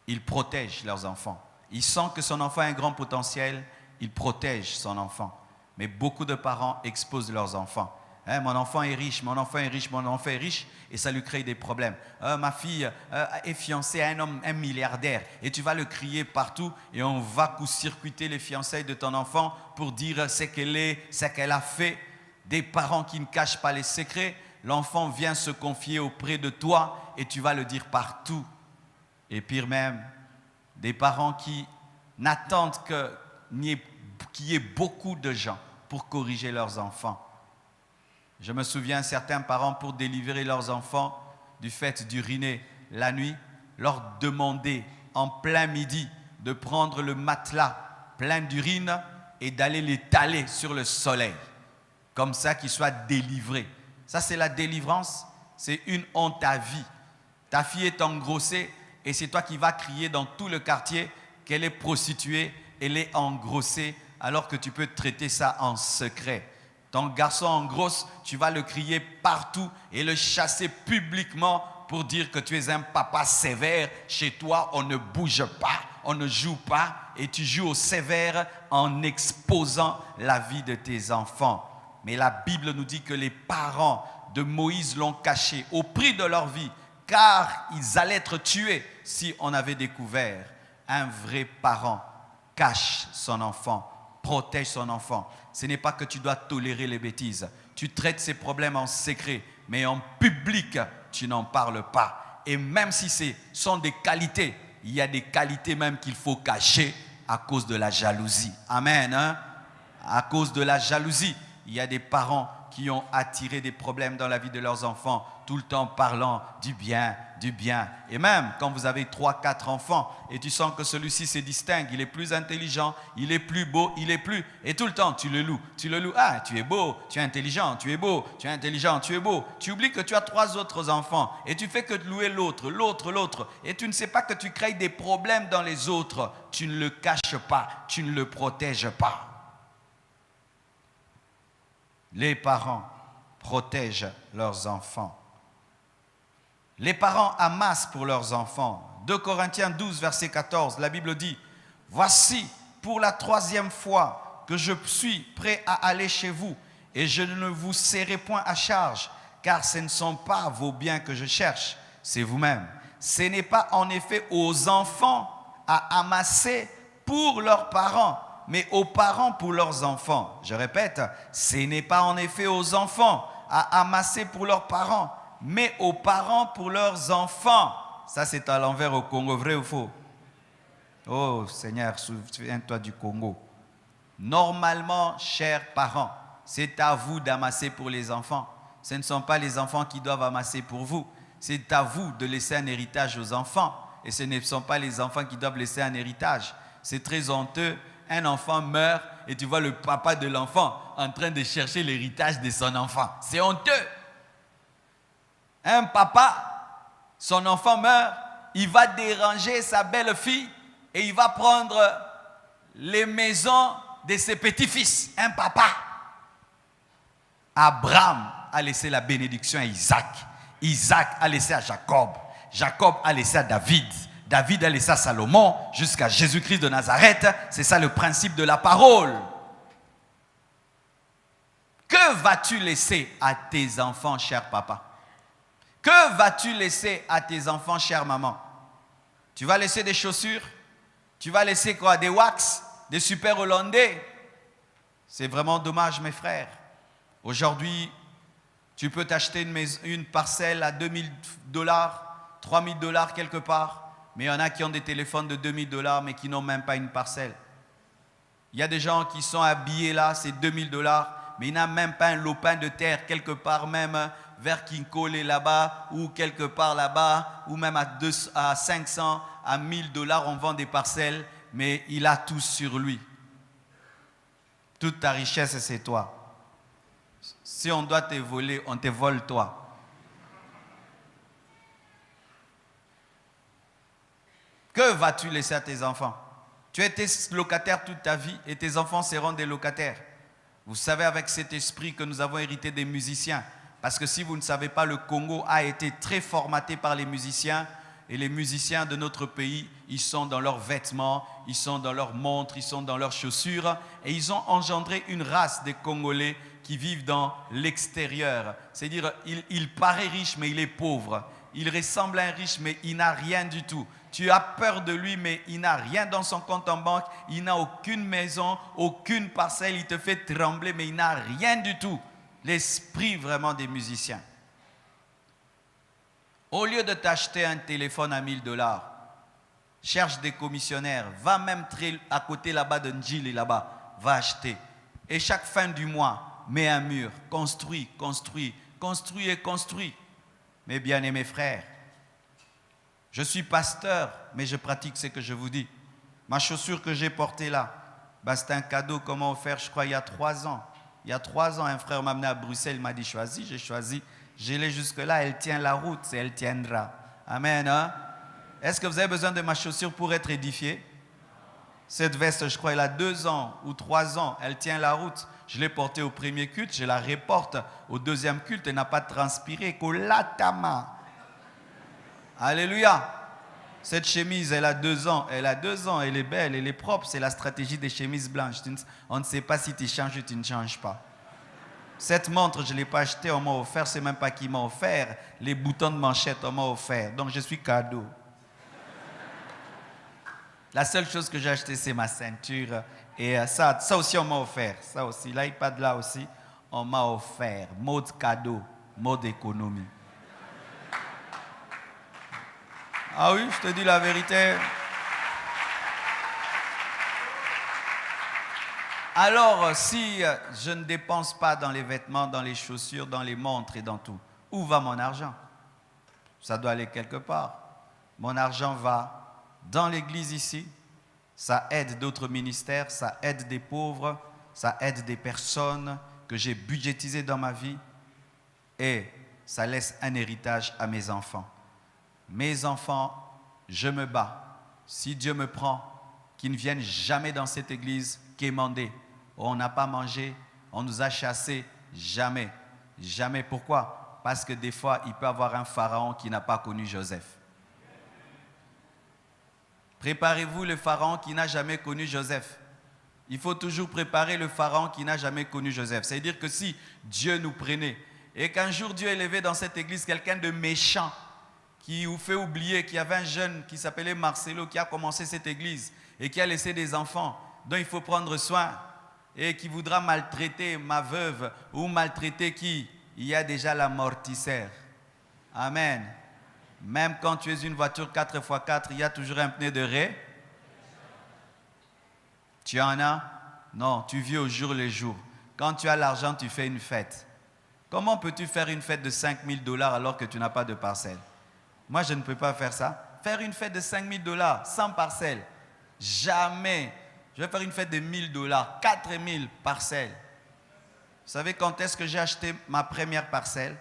A: Ils protègent leurs enfants. Ils sentent que son enfant a un grand potentiel, ils protègent son enfant. Mais beaucoup de parents exposent leurs enfants. Hein, mon enfant est riche, mon enfant est riche, mon enfant est riche, et ça lui crée des problèmes. Ma fille est fiancée à un homme, un milliardaire, et tu vas le crier partout, et on va court-circuiter les fiançailles de ton enfant pour dire ce qu'elle est, ce qu'elle a fait. Des parents qui ne cachent pas les secrets, l'enfant vient se confier auprès de toi, et tu vas le dire partout. Et pire même, des parents qui n'attendent qu'il y ait beaucoup de gens pour corriger leurs enfants. Je me souviens, certains parents, pour délivrer leurs enfants du fait d'uriner la nuit, leur demandaient en plein midi de prendre le matelas plein d'urine et d'aller l'étaler sur le soleil, comme ça qu'ils soient délivrés. Ça, c'est la délivrance, c'est une honte à vie. Ta fille est engrossée et c'est toi qui vas crier dans tout le quartier qu'elle est prostituée, elle est engrossée, alors que tu peux traiter ça en secret. Ton garçon engrosse, tu vas le crier partout et le chasser publiquement pour dire que tu es un papa sévère. Chez toi, on ne bouge pas, on ne joue pas et tu joues au sévère en exposant la vie de tes enfants. Mais la Bible nous dit que les parents de Moïse l'ont caché au prix de leur vie, car ils allaient être tués si on avait découvert. Un vrai parent cache son enfant, protège son enfant. Ce n'est pas que tu dois tolérer les bêtises. Tu traites ces problèmes en secret, mais en public, tu n'en parles pas. Et même si ce sont des qualités, il y a des qualités même qu'il faut cacher à cause de la jalousie. Amen. Hein? À cause de la jalousie, il y a des parents qui ont attiré des problèmes dans la vie de leurs enfants, tout le temps parlant du bien, du bien. Et même quand vous avez 3-4 enfants et tu sens que celui-ci se distingue, il est plus intelligent, il est plus beau, il est plus... Et tout le temps, tu le loues. Ah, tu es beau, tu es intelligent, tu es beau, tu es intelligent, tu es beau. Tu oublies que tu as 3 autres enfants et tu fais que louer l'autre. Et tu ne sais pas que tu crées des problèmes dans les autres. Tu ne le caches pas, tu ne le protèges pas. Les parents protègent leurs enfants. Les parents amassent pour leurs enfants. 2 Corinthiens 12, verset 14, la Bible dit « Voici pour la 3e fois que je suis prêt à aller chez vous et je ne vous serrai point à charge, car ce ne sont pas vos biens que je cherche, c'est vous-même. Ce n'est pas en effet aux enfants à amasser pour leurs parents, mais aux parents pour leurs enfants. » Je répète, ce n'est pas en effet aux enfants à amasser pour leurs parents, mais aux parents pour leurs enfants. Ça, c'est à l'envers au Congo, vrai ou faux? Oh Seigneur, souviens-toi du Congo. Normalement, chers parents, c'est à vous d'amasser pour les enfants. Ce ne sont pas les enfants qui doivent amasser pour vous. C'est à vous de laisser un héritage aux enfants. Et ce ne sont pas les enfants qui doivent laisser un héritage. C'est très honteux. Un enfant meurt et tu vois le papa de l'enfant en train de chercher l'héritage de son enfant. C'est honteux. Un papa, son enfant meurt, il va déranger sa belle-fille et il va prendre les maisons de ses petits-fils. Un papa. Abraham a laissé la bénédiction à Isaac. Isaac a laissé à Jacob. Jacob a laissé à David. David a laissé à Salomon jusqu'à Jésus-Christ de Nazareth. C'est ça le principe de la parole. Que vas-tu laisser à tes enfants, cher papa? Que vas-tu laisser à tes enfants, chère maman? Tu vas laisser des chaussures? Tu vas laisser quoi? Des wax? Des super hollandais? C'est vraiment dommage, mes frères. Aujourd'hui, tu peux t'acheter une parcelle à $2000, $3000 quelque part. Mais il y en a qui ont des téléphones de $2000 mais qui n'ont même pas une parcelle. Il y a des gens qui sont habillés là, c'est $2000. Mais il n'a même pas un lopin de terre quelque part, même vers Kinkole là-bas, ou quelque part là-bas, ou même à 500, à $1000, on vend des parcelles, mais il a tout sur lui. Toute ta richesse, c'est toi. Si on doit te voler, on te vole toi. Que vas-tu laisser à tes enfants? Tu as été locataire toute ta vie et tes enfants seront des locataires. Vous savez, avec cet esprit que nous avons hérité des musiciens, parce que si vous ne savez pas, le Congo a été très formaté par les musiciens, et les musiciens de notre pays, ils sont dans leurs vêtements, ils sont dans leurs montres, ils sont dans leurs chaussures, et ils ont engendré une race des Congolais qui vivent dans l'extérieur. C'est-à-dire, il paraît riche, mais il est pauvre. Il ressemble à un riche, mais il n'a rien du tout. Tu as peur de lui, mais il n'a rien dans son compte en banque. Il n'a aucune maison, aucune parcelle. Il te fait trembler, mais il n'a rien du tout. L'esprit vraiment des musiciens. Au lieu de t'acheter un téléphone à $1000, cherche des commissionnaires. Va même très à côté là-bas de Ndjili, là-bas. Va acheter. Et chaque fin du mois, mets un mur. Construis, construis, construis et construis. Mes bien-aimés frères, je suis pasteur, mais je pratique ce que je vous dis. Ma chaussure que j'ai portée là, c'est un cadeau qu'on m'a offert, je crois, il y a 3 ans. Il y a 3 ans, un frère m'a amené à Bruxelles, il m'a dit choisis, j'ai choisi. Je l'ai jusque-là, elle tient la route, et elle tiendra. Amen. Hein? Est-ce que vous avez besoin de ma chaussure pour être édifié? Cette veste, je crois, elle a 2 ans ou 3 ans, elle tient la route. Je l'ai portée au premier culte, je la reporte au deuxième culte, elle n'a pas transpiré. Kolatama. Alléluia. Cette chemise, elle a 2 ans. Elle a 2 ans, elle est belle, elle est propre. C'est la stratégie des chemises blanches. On ne sait pas si tu changes ou tu ne changes pas. Cette montre, je ne l'ai pas achetée, on m'a offert. C'est même pas qui m'a offert. Les boutons de manchette, on m'a offert. Donc je suis cadeau. La seule chose que j'ai acheté, c'est ma ceinture. Et ça aussi, on m'a offert. Ça aussi, l'iPad là aussi, on m'a offert. Mode cadeau, mode économie. Ah oui, je te dis la vérité. Alors, si je ne dépense pas dans les vêtements, dans les chaussures, dans les montres et dans tout, où va mon argent? Ça doit aller quelque part. Mon argent va dans l'église ici. Ça aide d'autres ministères, ça aide des pauvres, ça aide des personnes que j'ai budgétisées dans ma vie. Et ça laisse un héritage à mes enfants. Mes enfants, je me bats. Si Dieu me prend, qu'ils ne viennent jamais dans cette église quémander. On n'a pas mangé, on nous a chassés. Jamais. Jamais. Pourquoi? Parce que des fois, il peut y avoir un pharaon qui n'a pas connu Joseph. Préparez-vous le pharaon qui n'a jamais connu Joseph. Il faut toujours préparer le pharaon qui n'a jamais connu Joseph. C'est-à-dire que si Dieu nous prenait et qu'un jour Dieu élevait dans cette église quelqu'un de méchant qui vous fait oublier qu'il y avait un jeune qui s'appelait Marcelo qui a commencé cette église et qui a laissé des enfants dont il faut prendre soin et qui voudra maltraiter ma veuve ou maltraiter qui? Il y a déjà l'amortisseur. Amen. Même quand tu es une voiture 4x4, il y a toujours un pneu de ré. Tu en as? Non, tu vis au jour le jour. Quand tu as l'argent, tu fais une fête. Comment peux-tu faire une fête de $5000 alors que tu n'as pas de parcelle? Moi, je ne peux pas faire ça. Faire une fête de $5000 sans parcelle. Jamais. Je vais faire une fête de $1000, 4000 parcelles. Vous savez quand est-ce que j'ai acheté ma première parcelle?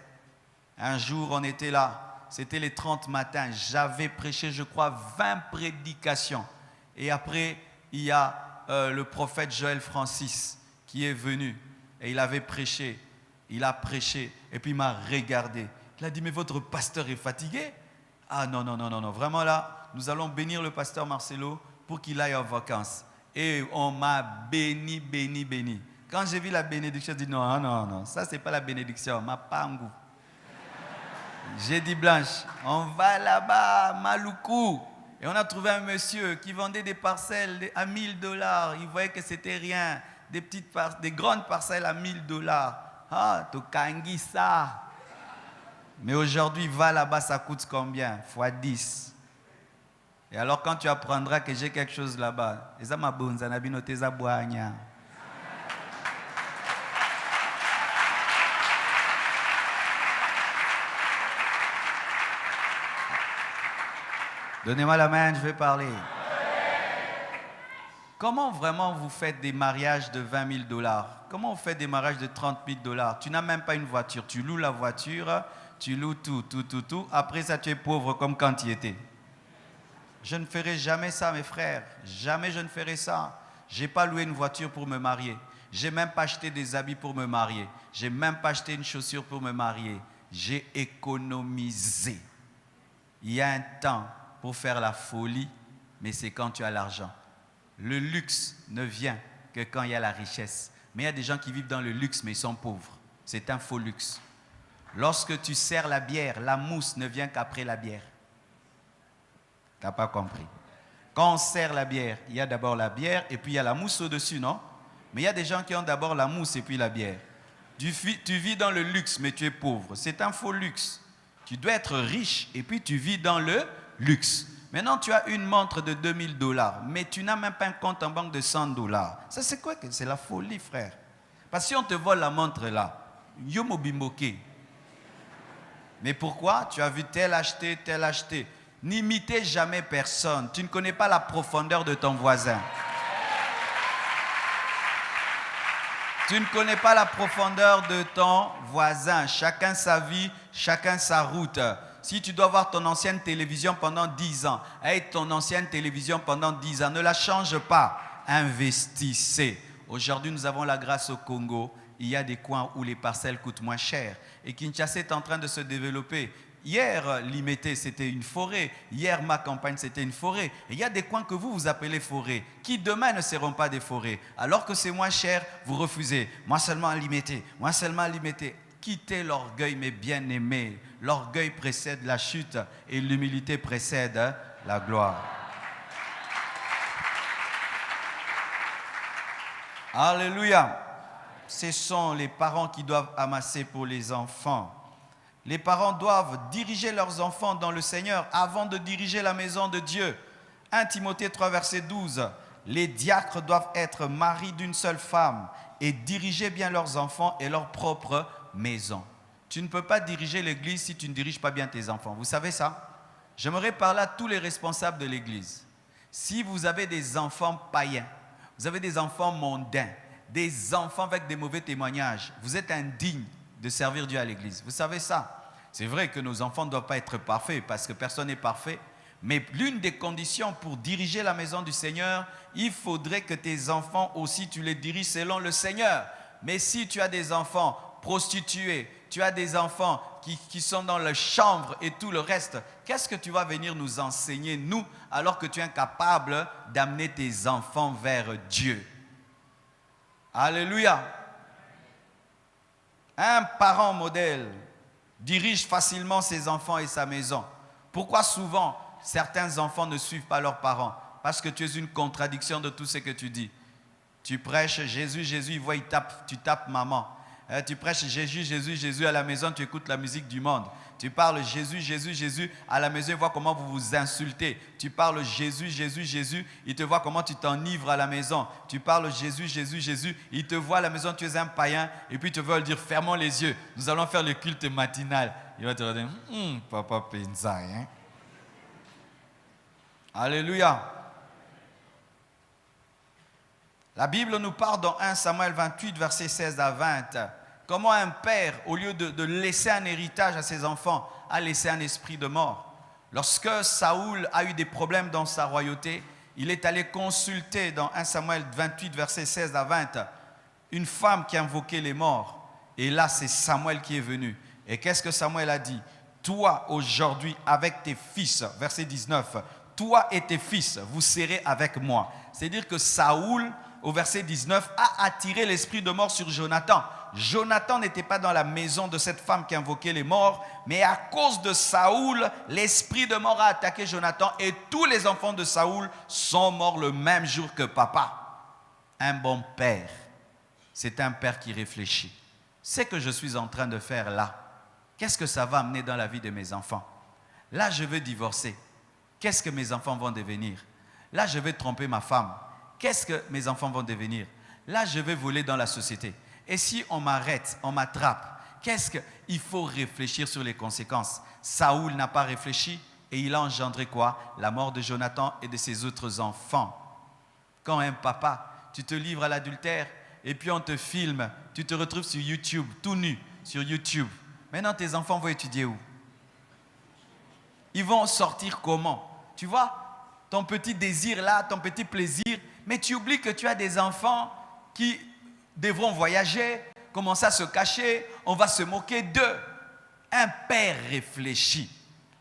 A: Un jour, on était là. C'était les 30 matins. J'avais prêché, je crois, 20 prédications. Et après, il y a le prophète Joël Francis qui est venu. Et il avait prêché. Il a prêché. Et puis il m'a regardé. Il a dit, mais votre pasteur est fatigué? Ah non, non, non, non, non. Vraiment là, nous allons bénir le pasteur Marcelo pour qu'il aille en vacances. Et on m'a béni, béni, béni. Quand j'ai vu la bénédiction, j'ai dit non, non, non, ça c'est pas la bénédiction, ma pangu. J'ai dit Blanche, on va là-bas, Maluku. Et on a trouvé un monsieur qui vendait des parcelles à $1000. Il voyait que c'était rien. Des grandes parcelles à $1000. Ah, tu kangi ça. Mais aujourd'hui, va là-bas, ça coûte combien? Fois 10. Et alors, quand tu apprendras que j'ai quelque chose là-bas, et ça m'a bonza, n'a binoté ça boigna. Donnez-moi la main, je vais parler. Comment vraiment vous faites des mariages de $20,000? Comment vous faites des mariages de $30,000? Tu n'as même pas une voiture, tu loues la voiture, tu loues tout. Après ça, tu es pauvre comme quand tu y étais. Je ne ferai jamais ça, mes frères. Jamais je ne ferai ça. Je n'ai pas loué une voiture pour me marier. Je n'ai même pas acheté des habits pour me marier. Je n'ai même pas acheté une chaussure pour me marier. J'ai économisé. Il y a un temps pour faire la folie, mais c'est quand tu as l'argent. Le luxe ne vient que quand il y a la richesse. Mais il y a des gens qui vivent dans le luxe, mais ils sont pauvres. C'est un faux luxe. Lorsque tu sers la bière, la mousse ne vient qu'après la bière. Tu n'as pas compris. Quand on sert la bière, il y a d'abord la bière et puis il y a la mousse au-dessus, non? Mais il y a des gens qui ont d'abord la mousse et puis la bière. Tu vis dans le luxe, mais tu es pauvre. C'est un faux luxe. Tu dois être riche et puis tu vis dans le luxe. Maintenant, tu as une montre de $2,000, mais tu n'as même pas un compte en banque de $100. Ça, c'est quoi? C'est la folie, frère. Parce que si on te vole la montre là, yomo bimboke. Mais pourquoi? Tu as vu tel acheter, tel acheter. N'imitez jamais personne. Tu ne connais pas la profondeur de ton voisin. Tu ne connais pas la profondeur de ton voisin. Chacun sa vie, chacun sa route. Si tu dois voir ton ancienne télévision pendant 10 ans, et ton ancienne télévision pendant 10 ans, ne la change pas. Investissez. Aujourd'hui, nous avons la grâce au Congo. Il y a des coins où les parcelles coûtent moins cher. Et Kinshasa est en train de se développer. Hier, Limete, c'était une forêt. Hier, ma campagne, c'était une forêt. Et il y a des coins que vous appelez forêts, qui demain ne seront pas des forêts. Alors que c'est moins cher, vous refusez. Moi seulement à Limete. Moi seulement à Limete. Quittez l'orgueil, mes bien-aimés. L'orgueil précède la chute et l'humilité précède la gloire. Alléluia. Ce sont les parents qui doivent amasser pour les enfants. Les parents doivent diriger leurs enfants dans le Seigneur avant de diriger la maison de Dieu. 1 Timothée 3, verset 12. Les diacres doivent être maris d'une seule femme et diriger bien leurs enfants et leur propre maison. Tu ne peux pas diriger l'église si tu ne diriges pas bien tes enfants. Vous savez ça? J'aimerais parler à tous les responsables de l'église. Si vous avez des enfants païens, vous avez des enfants mondains, des enfants avec des mauvais témoignages, vous êtes indignes de servir Dieu à l'église. Vous savez ça? C'est vrai que nos enfants ne doivent pas être parfaits parce que personne n'est parfait. Mais l'une des conditions pour diriger la maison du Seigneur, il faudrait que tes enfants aussi, tu les diriges selon le Seigneur. Mais si tu as des enfants prostitués, tu as des enfants qui sont dans la chambre et tout le reste, qu'est-ce que tu vas venir nous enseigner, nous, alors que tu es incapable d'amener tes enfants vers Dieu? Alléluia. Un parent modèle dirige facilement ses enfants et sa maison. Pourquoi souvent certains enfants ne suivent pas leurs parents? Parce que tu es une contradiction de tout ce que tu dis. Tu prêches Jésus, Jésus, il voit, tu tapes maman. Tu prêches Jésus, Jésus, Jésus à la maison, tu écoutes la musique du monde. Tu parles Jésus, Jésus, Jésus à la maison, il voit comment vous vous insultez. Tu parles Jésus, Jésus, Jésus, il te voit comment tu t'enivres à la maison. Tu parles Jésus, Jésus, Jésus, il te voit à la maison, tu es un païen, et puis tu veux lui dire fermons les yeux, nous allons faire le culte matinal. Il va te dire papa pensa, hein? Alléluia. La Bible nous parle dans 1 Samuel 28, versets 16 à 20. Comment un père, au lieu de laisser un héritage à ses enfants, a laissé un esprit de mort. Lorsque Saoul a eu des problèmes dans sa royauté, il est allé consulter dans 1 Samuel 28, versets 16 à 20, une femme qui invoquait les morts. Et là, c'est Samuel qui est venu. Et qu'est-ce que Samuel a dit? Toi, aujourd'hui, avec tes fils, verset 19, toi et tes fils, vous serez avec moi. C'est-à-dire que Saoul, au verset 19, a attiré l'esprit de mort sur Jonathan. Jonathan n'était pas dans la maison de cette femme qui invoquait les morts, mais à cause de Saoul, l'esprit de mort a attaqué Jonathan et tous les enfants de Saoul sont morts le même jour que papa. Un bon père, c'est un père qui réfléchit. Ce que je suis en train de faire là, qu'est-ce que ça va amener dans la vie de mes enfants? Là, je veux divorcer. Qu'est-ce que mes enfants vont devenir? Là, je vais tromper ma femme. Qu'est-ce que mes enfants vont devenir? Là, je vais voler dans la société. Et si on m'arrête, on m'attrape, qu'est-ce qu'il faut réfléchir sur les conséquences? Saoul n'a pas réfléchi et il a engendré quoi? La mort de Jonathan et de ses autres enfants. Quand un papa, tu te livres à l'adultère et puis on te filme, tu te retrouves sur YouTube, tout nu, sur YouTube. Maintenant, tes enfants vont étudier où? Ils vont sortir comment? Tu vois, ton petit désir là, ton petit plaisir, mais tu oublies que tu as des enfants qui devront voyager, commencer à se cacher, on va se moquer d'eux. Un père réfléchit.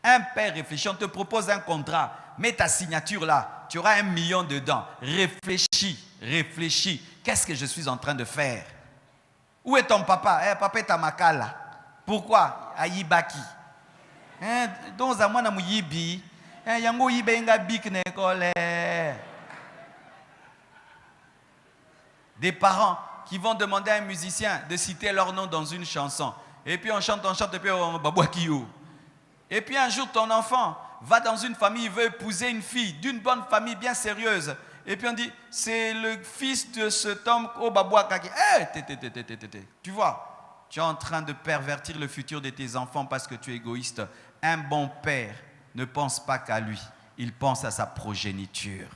A: Un père réfléchit, on te propose un contrat, mets ta signature là, tu auras 1 million dedans. Réfléchis, réfléchis. Qu'est-ce que je suis en train de faire? Où est ton papa? Papa est à Makala. Pourquoi? À Yibaki. Donc, à moi, je suis Yibi. Yango Yibenga Bik Nekole. Des parents qui vont demander à un musicien de citer leur nom dans une chanson. Et puis on chante, et puis on babouakio. Et puis un jour, ton enfant va dans une famille, il veut épouser une fille d'une bonne famille bien sérieuse. Et puis on dit, c'est le fils de cet homme au babouakaki. Tu vois, tu es en train de pervertir le futur de tes enfants parce que tu es égoïste. Un bon père ne pense pas qu'à lui, il pense à sa progéniture.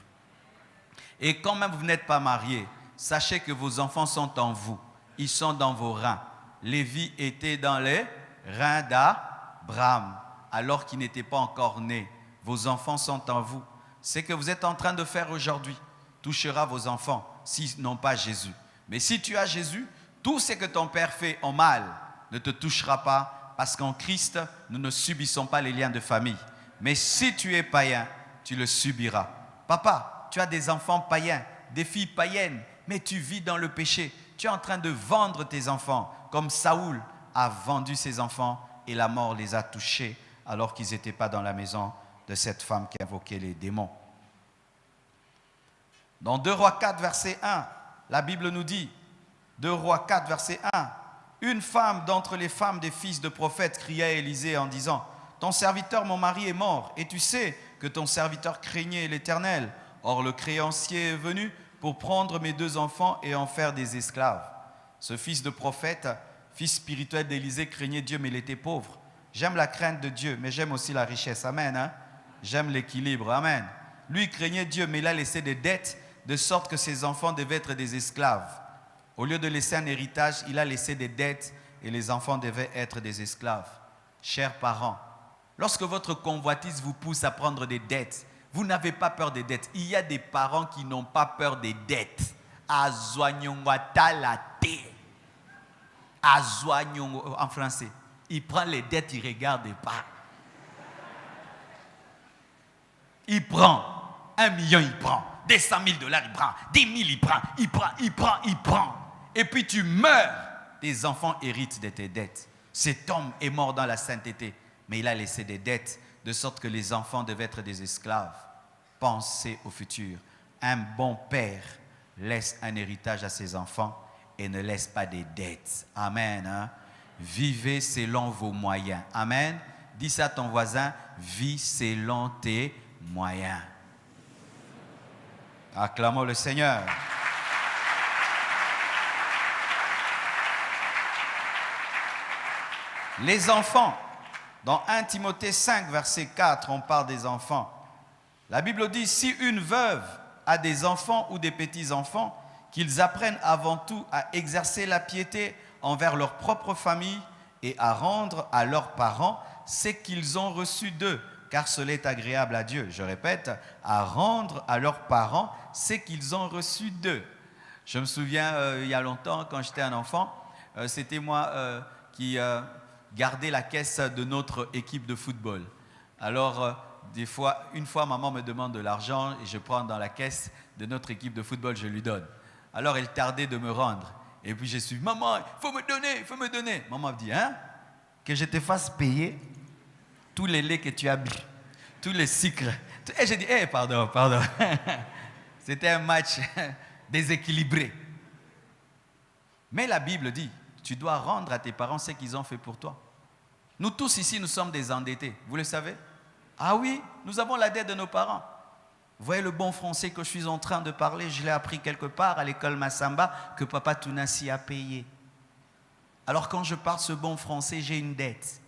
A: Et quand même vous n'êtes pas mariés, sachez que vos enfants sont en vous. Ils sont dans vos reins. Lévi était dans les reins d'Abraham, alors qu'il n'était pas encore né. Vos enfants sont en vous. Ce que vous êtes en train de faire aujourd'hui touchera vos enfants, s'ils n'ont pas Jésus. Mais si tu as Jésus, tout ce que ton père fait en mal ne te touchera pas, parce qu'en Christ, nous ne subissons pas les liens de famille. Mais si tu es païen, tu le subiras. Papa, tu as des enfants païens, des filles païennes, mais tu vis dans le péché. Tu es en train de vendre tes enfants, comme Saoul a vendu ses enfants et la mort les a touchés alors qu'ils n'étaient pas dans la maison de cette femme qui invoquait les démons. Dans 2 Rois 4, verset 1, la Bible nous dit, 2 Rois 4, verset 1, une femme d'entre les femmes des fils de prophètes cria à Élisée en disant, ton serviteur, mon mari, est mort, et tu sais que ton serviteur craignait l'Éternel. Or, le créancier est venu pour prendre mes 2 enfants et en faire des esclaves. Ce fils de prophète, fils spirituel d'Élisée, craignait Dieu, mais il était pauvre. J'aime la crainte de Dieu, mais j'aime aussi la richesse. Amen. Hein? J'aime l'équilibre. Amen. Lui craignait Dieu, mais il a laissé des dettes, de sorte que ses enfants devaient être des esclaves. Au lieu de laisser un héritage, il a laissé des dettes et les enfants devaient être des esclaves. Chers parents, lorsque votre convoitise vous pousse à prendre des dettes, vous n'avez pas peur des dettes. Il y a des parents qui n'ont pas peur des dettes. En français, il prend les dettes, il ne regarde pas. Il prend 1 million, il prend 200 000 $, il prend 10 000, il prend. Et puis tu meurs, tes enfants héritent de tes dettes. Cet homme est mort dans la sainteté, mais il a laissé des dettes, de sorte que les enfants devaient être des esclaves. Pensez au futur. Un bon père laisse un héritage à ses enfants et ne laisse pas des dettes. Amen. Hein? Vivez selon vos moyens. Amen. Dis ça à ton voisin, vis selon tes moyens. Acclamons le Seigneur. Les enfants, dans 1 Timothée 5, verset 4, on parle des enfants. La Bible dit, si une veuve a des enfants ou des petits-enfants, qu'ils apprennent avant tout à exercer la piété envers leur propre famille et à rendre à leurs parents ce qu'ils ont reçu d'eux, car cela est agréable à Dieu. Je répète, à rendre à leurs parents ce qu'ils ont reçu d'eux. Je me souviens, il y a longtemps, quand j'étais un enfant, c'était moi qui gardais la caisse de notre équipe de football. Alors, une fois, maman me demande de l'argent et je prends dans la caisse de notre équipe de football, je lui donne. Alors, elle tardait de me rendre. Et puis, je suis, maman, il faut me donner, il faut me donner. Maman me dit, hein, que je te fasse payer tous les laits que tu as bu, tous les sucres. Et j'ai dit, pardon. C'était un match déséquilibré. Mais la Bible dit, tu dois rendre à tes parents ce qu'ils ont fait pour toi. Nous tous ici, nous sommes des endettés. Vous le savez? Ah oui, nous avons la dette de nos parents. Vous voyez le bon français que je suis en train de parler, je l'ai appris quelque part à l'école Massamba, que Papa Tounassi a payé. Alors quand je parle ce bon français, j'ai une dette.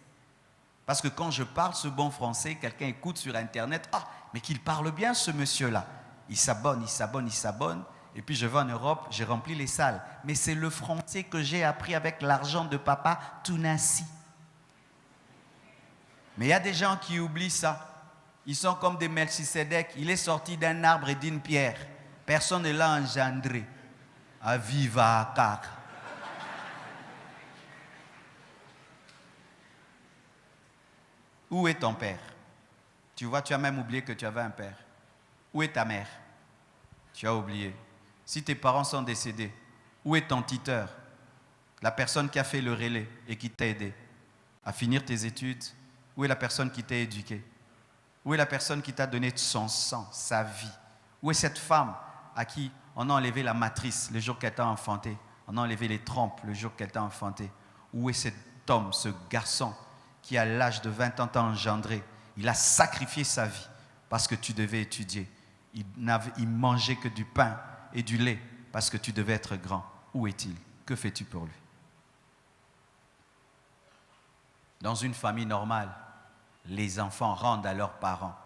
A: Parce que quand je parle ce bon français, quelqu'un écoute sur Internet, ah, mais qu'il parle bien ce monsieur-là. Il s'abonne. Et puis je vais en Europe, j'ai rempli les salles. Mais c'est le français que j'ai appris avec l'argent de Papa Tounassi. Mais il y a des gens qui oublient ça. Ils sont comme des Melchisedec. Il est sorti d'un arbre et d'une pierre. Personne ne l'a engendré. Aviva Akar. Où est ton père? Tu vois, tu as même oublié que tu avais un père. Où est ta mère? Tu as oublié. Si tes parents sont décédés, où est ton tuteur? La personne qui a fait le relais et qui t'a aidé à finir tes études. Où est la personne qui t'a éduqué? Où est la personne qui t'a donné son sang, sa vie? Où est cette femme à qui on a enlevé la matrice le jour qu'elle t'a enfanté? On a enlevé les trompes le jour qu'elle t'a enfanté. Où est cet homme, ce garçon qui à l'âge de 20 ans t'a engendré? Il a sacrifié sa vie parce que tu devais étudier. Il mangeait que du pain et du lait parce que tu devais être grand. Où est-il? Que fais-tu pour lui? Dans une famille normale, les enfants rendent à leurs parents.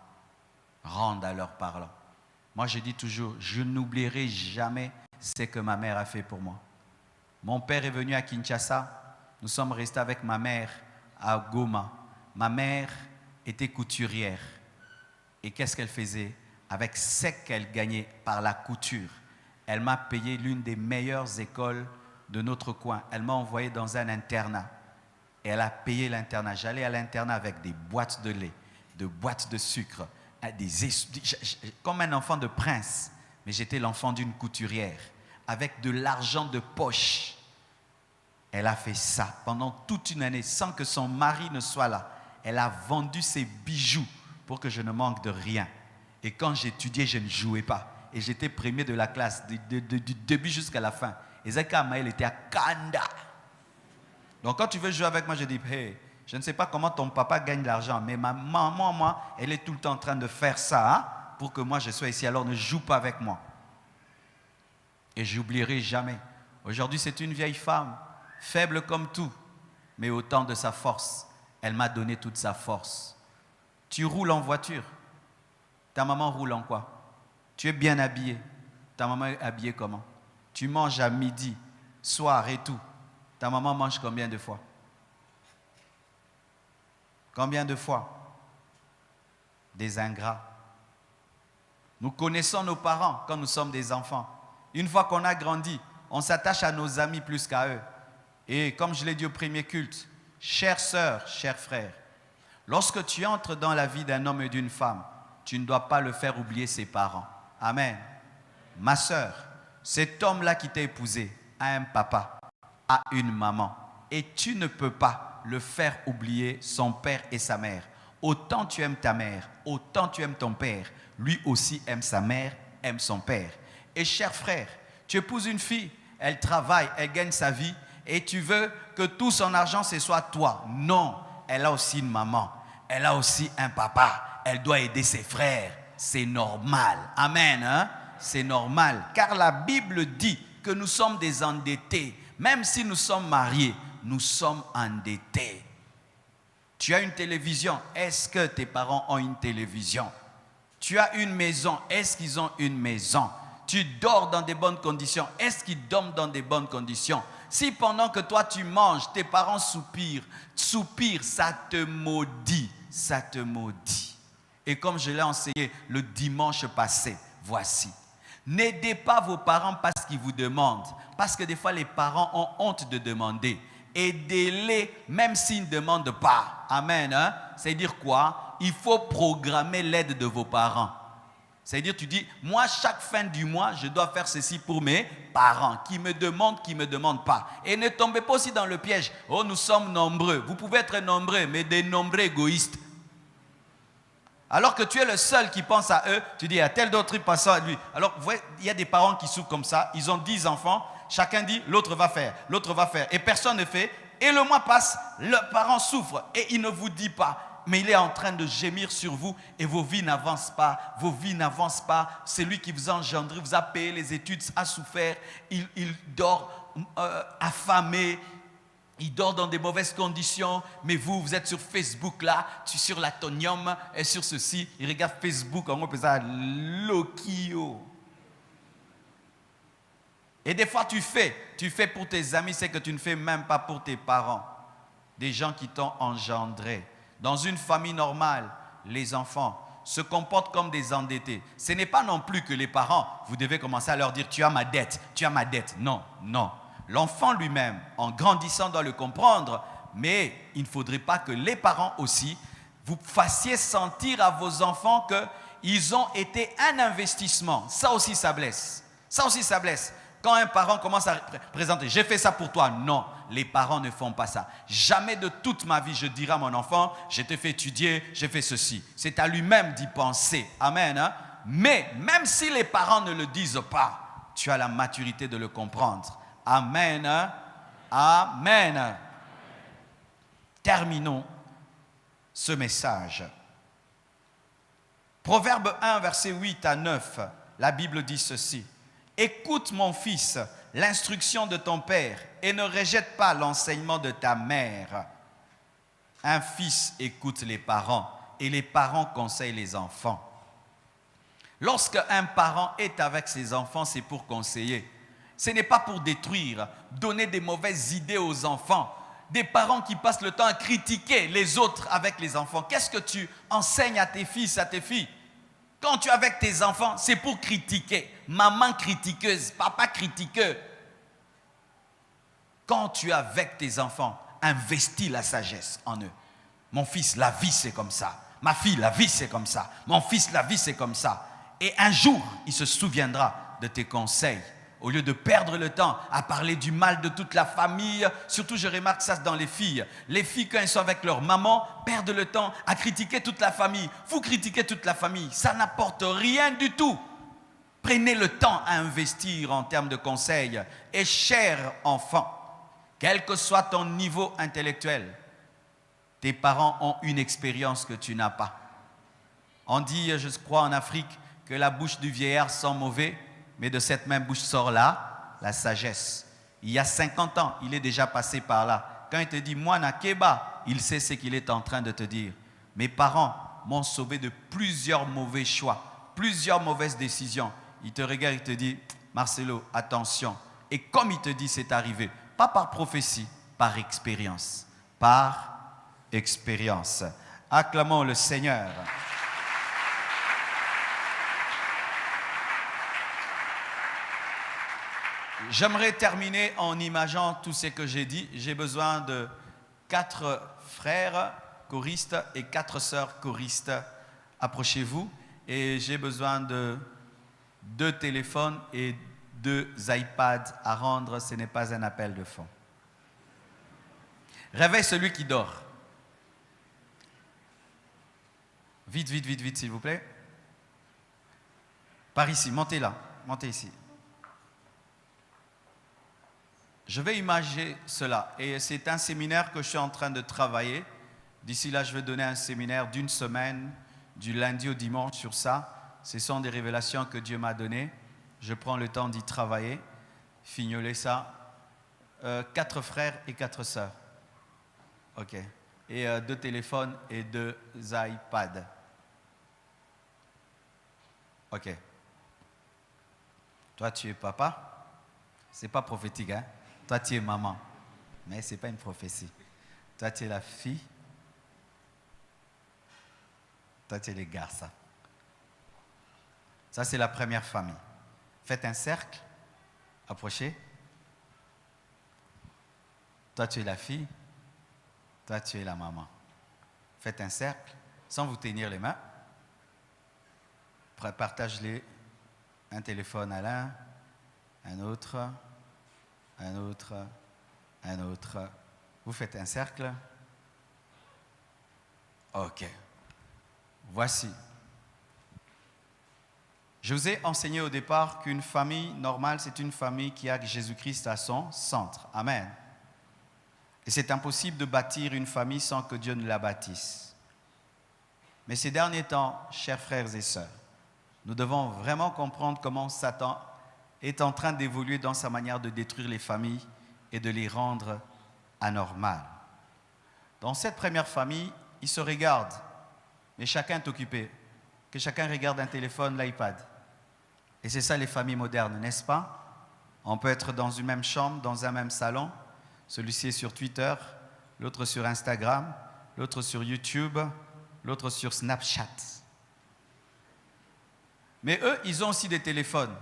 A: Moi, je dis toujours, je n'oublierai jamais ce que ma mère a fait pour moi. Mon père est venu à Kinshasa. Nous sommes restés avec ma mère à Goma. Ma mère était couturière. Et qu'est-ce qu'elle faisait? Avec ce qu'elle gagnait par la couture, elle m'a payé l'une des meilleures écoles de notre coin. Elle m'a envoyé dans un internat. Et elle a payé l'internat. J'allais à l'internat avec des boîtes de lait, des boîtes de sucre, comme un enfant de prince. Mais j'étais l'enfant d'une couturière, avec de l'argent de poche. Elle a fait ça pendant toute une année, sans que son mari ne soit là. Elle a vendu ses bijoux pour que je ne manque de rien. Et quand j'étudiais, je ne jouais pas. Et j'étais premier de la classe, du début jusqu'à la fin. Et Zaka Amael était à Kanda. Donc quand tu veux jouer avec moi, je dis, hey, je ne sais pas comment ton papa gagne de l'argent, mais ma maman, moi, elle est tout le temps en train de faire ça hein, pour que moi je sois ici. Alors ne joue pas avec moi. Et je n'oublierai jamais. Aujourd'hui, c'est une vieille femme, faible comme tout, mais au temps de sa force, elle m'a donné toute sa force. Tu roules en voiture. Ta maman roule en quoi? Tu es bien habillé. Ta maman est habillée comment? Tu manges à midi, soir et tout. Ta maman mange combien de fois? Combien de fois? Des ingrats. Nous connaissons nos parents quand nous sommes des enfants. Une fois qu'on a grandi, on s'attache à nos amis plus qu'à eux. Et comme je l'ai dit au premier culte, chères sœurs, chers frères, lorsque tu entres dans la vie d'un homme et d'une femme, tu ne dois pas le faire oublier ses parents. Amen. Ma sœur, cet homme-là qui t'a épousé a un papa, a une maman. Et tu ne peux pas le faire oublier son père et sa mère. Autant tu aimes ta mère, autant tu aimes ton père. Lui aussi aime sa mère, aime son père. Et cher frère, tu épouses une fille, elle travaille, elle gagne sa vie, et tu veux que tout son argent, ce soit toi. Non, elle a aussi une maman, elle a aussi un papa, elle doit aider ses frères. C'est normal. Amen. Hein? C'est normal. Car la Bible dit que nous sommes des endettés. Même si nous sommes mariés, nous sommes endettés. Tu as une télévision. Est-ce que tes parents ont une télévision? Tu as une maison. Est-ce qu'ils ont une maison? Tu dors dans des bonnes conditions. Est-ce qu'ils dorment dans des bonnes conditions? Si pendant que toi tu manges, tes parents soupirent, ça te maudit. Ça te maudit. Et comme je l'ai enseigné le dimanche passé, voici. N'aidez pas vos parents parce qu'ils vous demandent. Parce que des fois, les parents ont honte de demander. Aidez-les même s'ils ne demandent pas. Amen. Hein? C'est-à-dire quoi? il faut programmer l'aide de vos parents. C'est-à-dire, tu dis, moi, chaque fin du mois, je dois faire ceci pour mes parents, qui me demandent pas. Et ne tombez pas aussi dans le piège. Oh, nous sommes nombreux. Vous pouvez être nombreux, mais des nombreux égoïstes. Alors que tu es le seul qui pense à eux, tu dis, il y a tel d'autre qui pense à lui. Alors, vous voyez, il y a des parents qui souffrent comme ça. Ils ont 10 enfants. Chacun dit, l'autre va faire. Et personne ne fait. Et le mois passe, le parent souffre. Et il ne vous dit pas. Mais il est en train de gémir sur vous et vos vies n'avancent pas. C'est lui qui vous a engendré, vous a payé les études, a souffert. Il dort affamé, il dort dans des mauvaises conditions. Mais vous êtes sur Facebook là, sur l'atonium et sur ceci. Il regarde Facebook, on peut ça, Lokio. Et des fois tu fais pour tes amis, c'est que tu ne fais même pas pour tes parents. Des gens qui t'ont engendré. Dans une famille normale, les enfants se comportent comme des endettés. Ce n'est pas non plus que les parents, vous devez commencer à leur dire « tu as ma dette ». Non. L'enfant lui-même, en grandissant, doit le comprendre, mais il ne faudrait pas que les parents aussi, vous fassiez sentir à vos enfants qu'ils ont été un investissement. Ça aussi, ça blesse. Quand un parent commence à présenter « j'ai fait ça pour toi », non, les parents ne font pas ça. Jamais de toute ma vie, je dirai à mon enfant « je t'ai fait étudier, j'ai fait ceci ». C'est à lui-même d'y penser. Amen. Hein? Mais même si les parents ne le disent pas, tu as la maturité de le comprendre. Amen. Hein? Amen. Terminons ce message. Proverbe 1, verset 8 à 9, la Bible dit ceci. Écoute mon fils, l'instruction de ton père et ne rejette pas l'enseignement de ta mère. Un fils écoute les parents et les parents conseillent les enfants. Lorsque un parent est avec ses enfants, c'est pour conseiller. Ce n'est pas pour détruire, donner des mauvaises idées aux enfants. Des parents qui passent le temps à critiquer les autres avec les enfants. Qu'est-ce que tu enseignes à tes fils, à tes filles ? Quand tu es avec tes enfants, c'est pour critiquer. Maman critiqueuse, papa critiqueux. Quand tu es avec tes enfants, investis la sagesse en eux. Mon fils, la vie c'est comme ça. Ma fille, la vie c'est comme ça. Mon fils, la vie c'est comme ça. Et un jour, il se souviendra de tes conseils. Au lieu de perdre le temps à parler du mal de toute la famille, surtout je remarque ça dans les filles. Les filles, quand elles sont avec leur maman, perdent le temps à critiquer toute la famille. Vous critiquez toute la famille, ça n'apporte rien du tout. Prenez le temps à investir en termes de conseils. Et cher enfant, quel que soit ton niveau intellectuel, tes parents ont une expérience que tu n'as pas. On dit, je crois en Afrique, que la bouche du vieillard sent mauvais. Mais de cette même bouche sort là la sagesse. Il y a 50 ans, il est déjà passé par là. Quand il te dit « Moi, Nakeba », il sait ce qu'il est en train de te dire. Mes parents m'ont sauvé de plusieurs mauvais choix, plusieurs mauvaises décisions. Il te regarde, il te dit « Marcelo, attention ». Et comme il te dit, c'est arrivé. Pas par prophétie, par expérience. Par expérience. Acclamons le Seigneur. J'aimerais terminer en imaginant tout ce que j'ai dit. J'ai besoin de 4 frères choristes et 4 sœurs choristes. Approchez-vous. Et j'ai besoin de 2 téléphones et 2 iPads à rendre. Ce n'est pas un appel de fond. Réveille celui qui dort. Vite, s'il vous plaît. Par ici, montez là. Montez ici. Je vais imaginer cela. Et c'est un séminaire que je suis en train de travailler. D'ici là, je vais donner un séminaire d'1 semaine, du lundi au dimanche sur ça. Ce sont des révélations que Dieu m'a données. Je prends le temps d'y travailler, fignoler ça. 4 frères et 4 sœurs. OK. Et 2 téléphones et 2 iPads. OK. Toi, tu es papa. C'est pas prophétique, hein? Toi, tu es maman. Mais ce n'est pas une prophétie. Toi, tu es la fille. Toi, tu es les garçons. Ça, c'est la première famille. Faites un cercle. Approchez. Toi, tu es la fille. Toi, tu es la maman. Faites un cercle. sans vous tenir les mains. Partage-les. Un téléphone à l'un, un autre, un autre, un autre. Vous faites un cercle. OK. Voici. Je vous ai enseigné au départ qu'une famille normale, c'est une famille qui a Jésus-Christ à son centre. Amen. Et c'est impossible de bâtir une famille sans que Dieu ne la bâtisse. Mais ces derniers temps, chers frères et sœurs, nous devons vraiment comprendre comment Satan est en train d'évoluer dans sa manière de détruire les familles et de les rendre anormales. Dans cette première famille, ils se regardent, mais chacun est occupé. Que chacun regarde un téléphone, l'iPad. Et c'est ça les familles modernes, n'est-ce pas? On peut être dans une même chambre, dans un même salon. Celui-ci est sur Twitter, l'autre sur Instagram, l'autre sur YouTube, l'autre sur Snapchat. Mais eux, ils ont aussi des téléphones.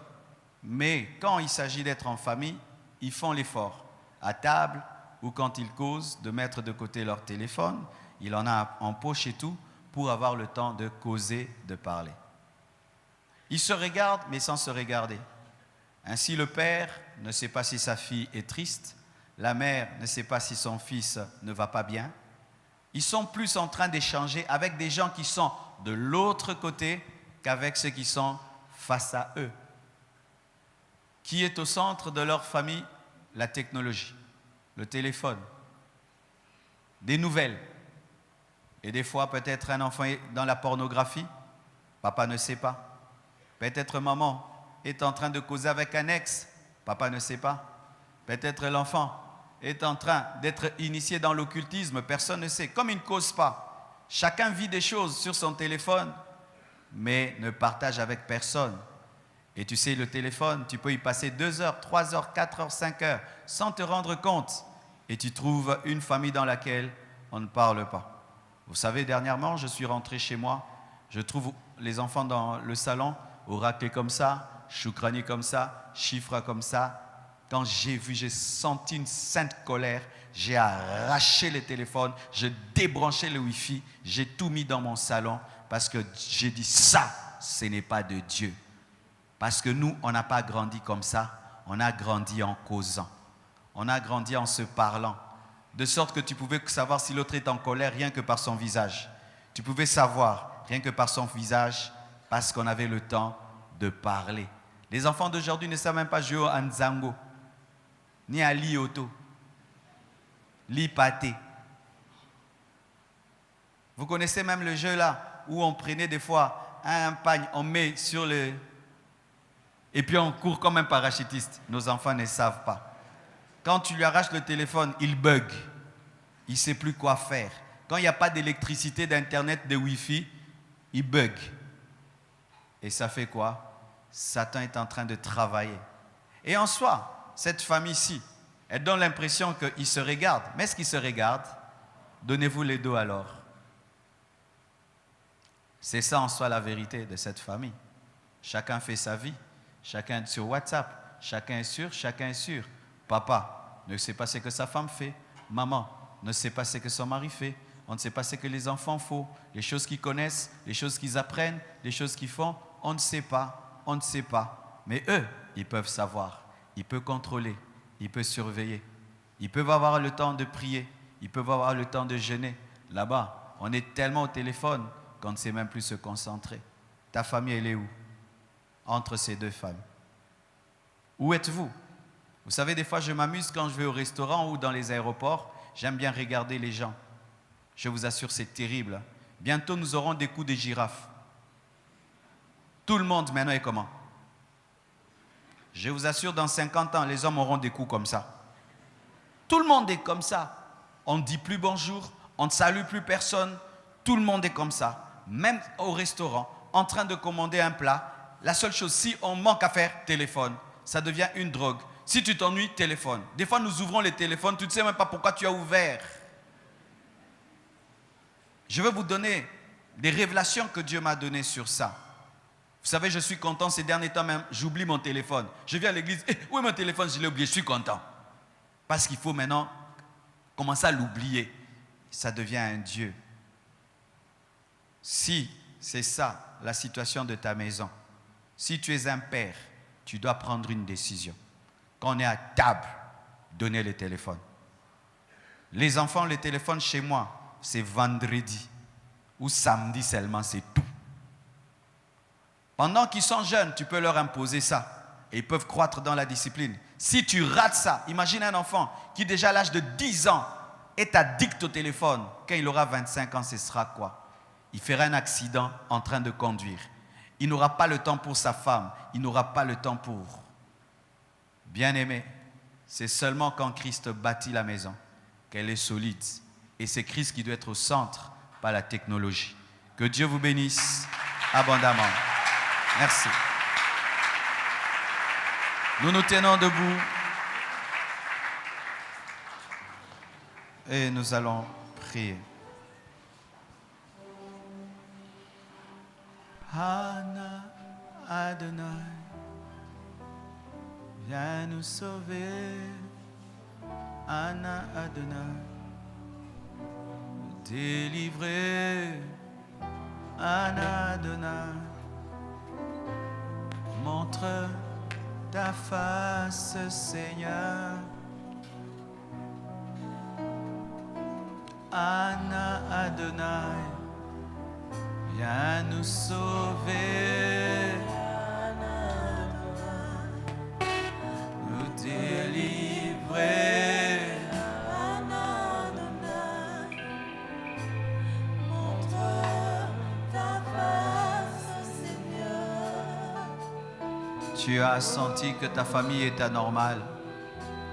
A: Mais quand il s'agit d'être en famille, ils font l'effort. À table ou quand ils causent, de mettre de côté leur téléphone. Il en a en poche et tout pour avoir le temps de causer, de parler. Ils se regardent, mais sans se regarder. Ainsi, le père ne sait pas si sa fille est triste. La mère ne sait pas si son fils ne va pas bien. Ils sont plus en train d'échanger avec des gens qui sont de l'autre côté qu'avec ceux qui sont face à eux. Qui est au centre de leur famille? La technologie, le téléphone, des nouvelles. Et des fois, peut-être un enfant est dans la pornographie, papa ne sait pas. Peut-être maman est en train de causer avec un ex, papa ne sait pas. Peut-être l'enfant est en train d'être initié dans l'occultisme, personne ne sait. Comme il ne cause pas, chacun vit des choses sur son téléphone, mais ne partage avec personne. Et tu sais, le téléphone, tu peux y passer 2 heures, 3 heures, 4 heures, 5 heures, sans te rendre compte. Et tu trouves une famille dans laquelle on ne parle pas. Vous savez, dernièrement, je suis rentré chez moi, je trouve les enfants dans le salon, oracle comme ça, choukrani comme ça, chiffre comme ça. Quand j'ai senti une sainte colère, j'ai arraché le téléphone, j'ai débranché le Wi-Fi, j'ai tout mis dans mon salon parce que j'ai dit ça, ce n'est pas de Dieu. Parce que nous, on n'a pas grandi comme ça, on a grandi en causant, on a grandi en se parlant, de sorte que tu pouvais savoir si l'autre est en colère rien que par son visage. Tu pouvais savoir rien que par son visage parce qu'on avait le temps de parler. Les enfants d'aujourd'hui ne savent même pas jouer à Nzango, ni à Lioto, Li Pâté. Vous connaissez même le jeu là où on prenait des fois un pagne, on met sur le... Et puis on court comme un parachutiste. Nos enfants ne savent pas. Quand tu lui arraches le téléphone, il bug. Il ne sait plus quoi faire. Quand il n'y a pas d'électricité, d'internet, de Wi-Fi, il bug. Et ça fait quoi? Satan est en train de travailler. Et en soi, cette famille-ci, elle donne l'impression qu'ils se regardent. Mais est-ce qu'ils se regardent? Donnez-vous les dos alors. C'est ça en soi la vérité de cette famille. Chacun fait sa vie. Chacun est sur WhatsApp. Chacun est sûr. Papa ne sait pas ce que sa femme fait. Maman ne sait pas ce que son mari fait. On ne sait pas ce que les enfants font. Les choses qu'ils connaissent, les choses qu'ils apprennent, les choses qu'ils font. On ne sait pas. On ne sait pas. Mais eux, ils peuvent savoir. Ils peuvent contrôler. Ils peuvent surveiller. Ils peuvent avoir le temps de prier. Ils peuvent avoir le temps de jeûner. Là-bas, on est tellement au téléphone qu'on ne sait même plus se concentrer. Ta famille, elle est où? Entre ces deux femmes. Où êtes-vous? Vous savez, des fois, je m'amuse quand je vais au restaurant ou dans les aéroports. J'aime bien regarder les gens. Je vous assure, c'est terrible. Bientôt, nous aurons des coups de girafe. Tout le monde maintenant est comment? Je vous assure, dans 50 ans, les hommes auront des coups comme ça. Tout le monde est comme ça. On ne dit plus bonjour, on ne salue plus personne. Tout le monde est comme ça. Même au restaurant, en train de commander un plat. La seule chose, si on manque à faire, téléphone. Ça devient une drogue. Si tu t'ennuies, téléphone. Des fois, nous ouvrons les téléphones, tu ne sais même pas pourquoi tu as ouvert. Je vais vous donner des révélations que Dieu m'a données sur ça. Vous savez, je suis content ces derniers temps même, j'oublie mon téléphone. Je viens à l'église, où est mon téléphone? Je l'ai oublié, je suis content. Parce qu'il faut maintenant commencer à l'oublier. Ça devient un Dieu. Si c'est ça la situation de ta maison, si tu es un père, tu dois prendre une décision. Quand on est à table, donnez le téléphone. Les enfants, le téléphone chez moi, c'est vendredi ou samedi seulement, c'est tout. Pendant qu'ils sont jeunes, tu peux leur imposer ça et ils peuvent croître dans la discipline. Si tu rates ça, imagine un enfant qui déjà à l'âge de 10 ans est addict au téléphone. Quand il aura 25 ans, ce sera quoi? Il fera un accident en train de conduire. Il n'aura pas le temps pour sa femme. Il n'aura pas le temps pour... Bien-aimé, c'est seulement quand Christ bâtit la maison qu'elle est solide. Et c'est Christ qui doit être au centre, pas la technologie. Que Dieu vous bénisse abondamment. Merci. Nous nous tenons debout et nous allons prier. Anna Adonai, viens nous sauver. Anna Adonai, délivrer. Anna Adonai, montre ta face, Seigneur. Anna Adonai, viens nous sauver, nous délivrer.
B: Anna Adonai, montre ta face, Seigneur.
A: Tu as senti que ta famille est anormale.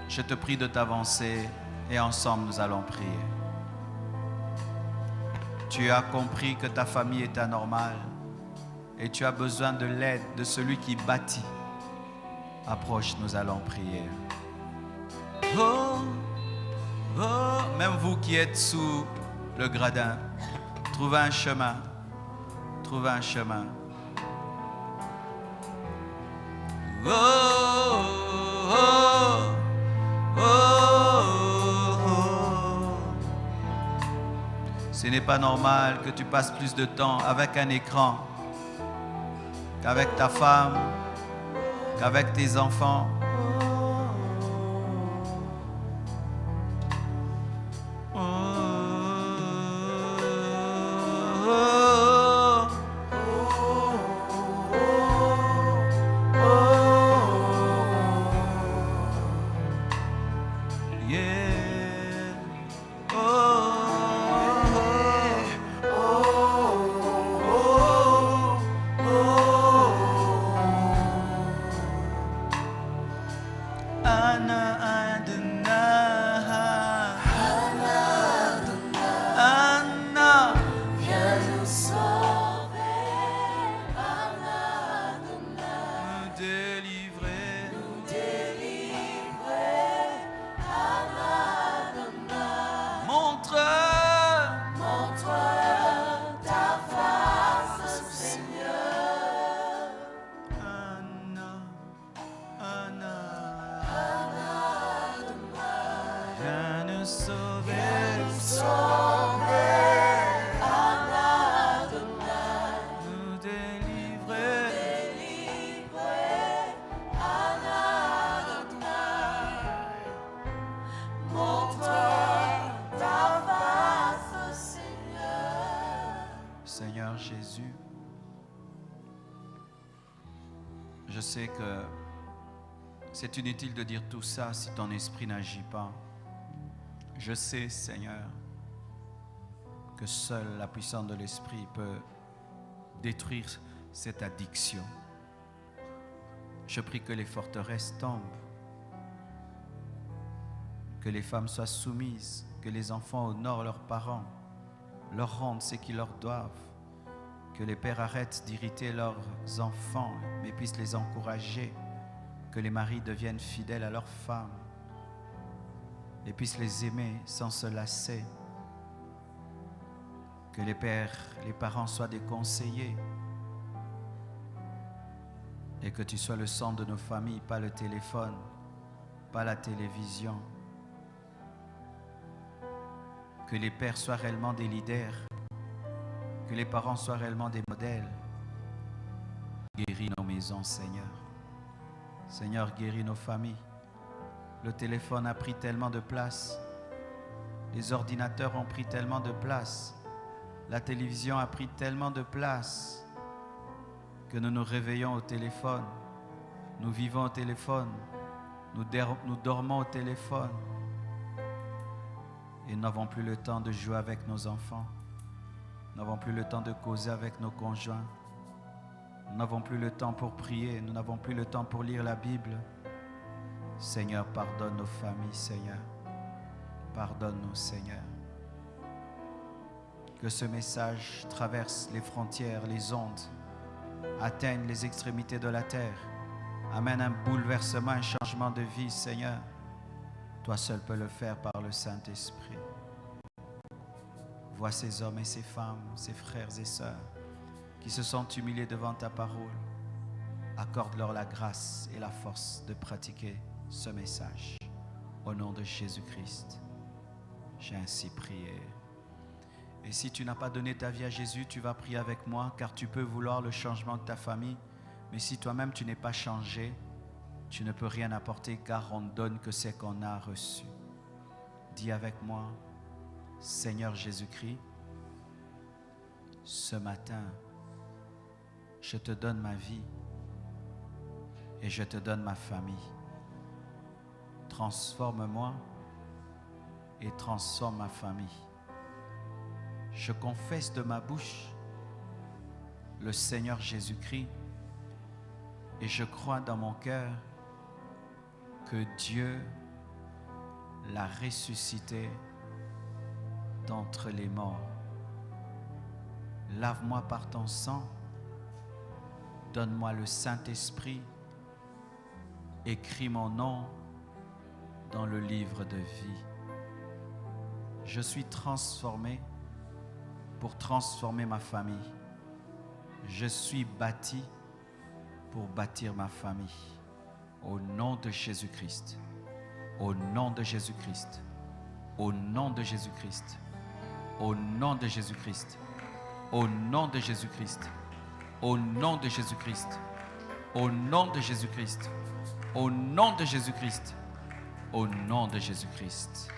A: Je te prie de t'avancer et ensemble nous allons prier. Tu as compris que ta famille est anormale et tu as besoin de l'aide de celui qui bâtit. Approche, nous allons prier. Oh, oh, même vous qui êtes sous le gradin, trouvez un chemin. Trouvez un chemin. Oh, oh, oh, oh. Ce n'est pas normal que tu passes plus de temps avec un écran qu'avec ta femme, qu'avec tes enfants. Seigneur Jésus, je sais que c'est inutile de dire tout ça si ton esprit n'agit pas. Je sais, Seigneur, que seule la puissance de l'esprit peut détruire cette addiction. Je prie que les forteresses tombent, que les femmes soient soumises, que les enfants honorent leurs parents, leur rendent ce qu'ils leur doivent, que les pères arrêtent d'irriter leurs enfants, mais puissent les encourager, que les maris deviennent fidèles à leurs femmes et puissent les aimer sans se lasser, que les pères, les parents soient des conseillers et que tu sois le centre de nos familles, pas le téléphone, pas la télévision. Que les pères soient réellement des leaders, Que les parents soient réellement des modèles. Guéris nos maisons, Seigneur. Seigneur, guéris nos familles. Le téléphone a pris tellement de place. Les ordinateurs ont pris tellement de place. La télévision a pris tellement de place que nous nous réveillons au téléphone. Nous vivons au téléphone. Nous dormons au téléphone. Et nous n'avons plus le temps de jouer avec nos enfants. Nous n'avons plus le temps de causer avec nos conjoints. Nous n'avons plus le temps pour prier. Nous n'avons plus le temps pour lire la Bible. Seigneur, pardonne nos familles, Seigneur. Pardonne-nous, Seigneur. Que ce message traverse les frontières, les ondes, atteigne les extrémités de la terre, amène un bouleversement, un changement de vie, Seigneur. Toi seul peux le faire par le Saint-Esprit. Vois ces hommes et ces femmes, ces frères et sœurs qui se sont humiliés devant ta parole. Accorde-leur la grâce et la force de pratiquer ce message. Au nom de Jésus-Christ, j'ai ainsi prié. Et si tu n'as pas donné ta vie à Jésus, tu vas prier avec moi, car tu peux vouloir le changement de ta famille. Mais si toi-même tu n'es pas changé, tu ne peux rien apporter, car on ne donne que ce qu'on a reçu. Dis avec moi, Seigneur Jésus-Christ, ce matin, je te donne ma vie et je te donne ma famille. Transforme-moi et transforme ma famille. Je confesse de ma bouche le Seigneur Jésus-Christ et je crois dans mon cœur que Dieu l'a ressuscité d'entre les morts. Lave-moi par ton sang, donne-moi le Saint-Esprit, écris mon nom dans le livre de vie. Je suis transformé pour transformer ma famille. Je suis bâti pour bâtir ma famille. Au nom de Jésus-Christ. Au nom de Jésus-Christ. Au nom de Jésus-Christ. Au nom de Jésus-Christ. Au nom de Jésus-Christ. Au nom de Jésus-Christ. Au nom de Jésus-Christ. Au nom de Jésus-Christ. Au nom de Jésus-Christ.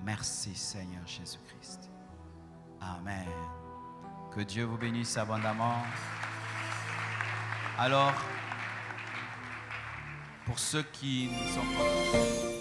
A: Merci Seigneur Jésus-Christ. Amen. Que Dieu vous bénisse abondamment. Alors, pour ceux qui ne sont pas...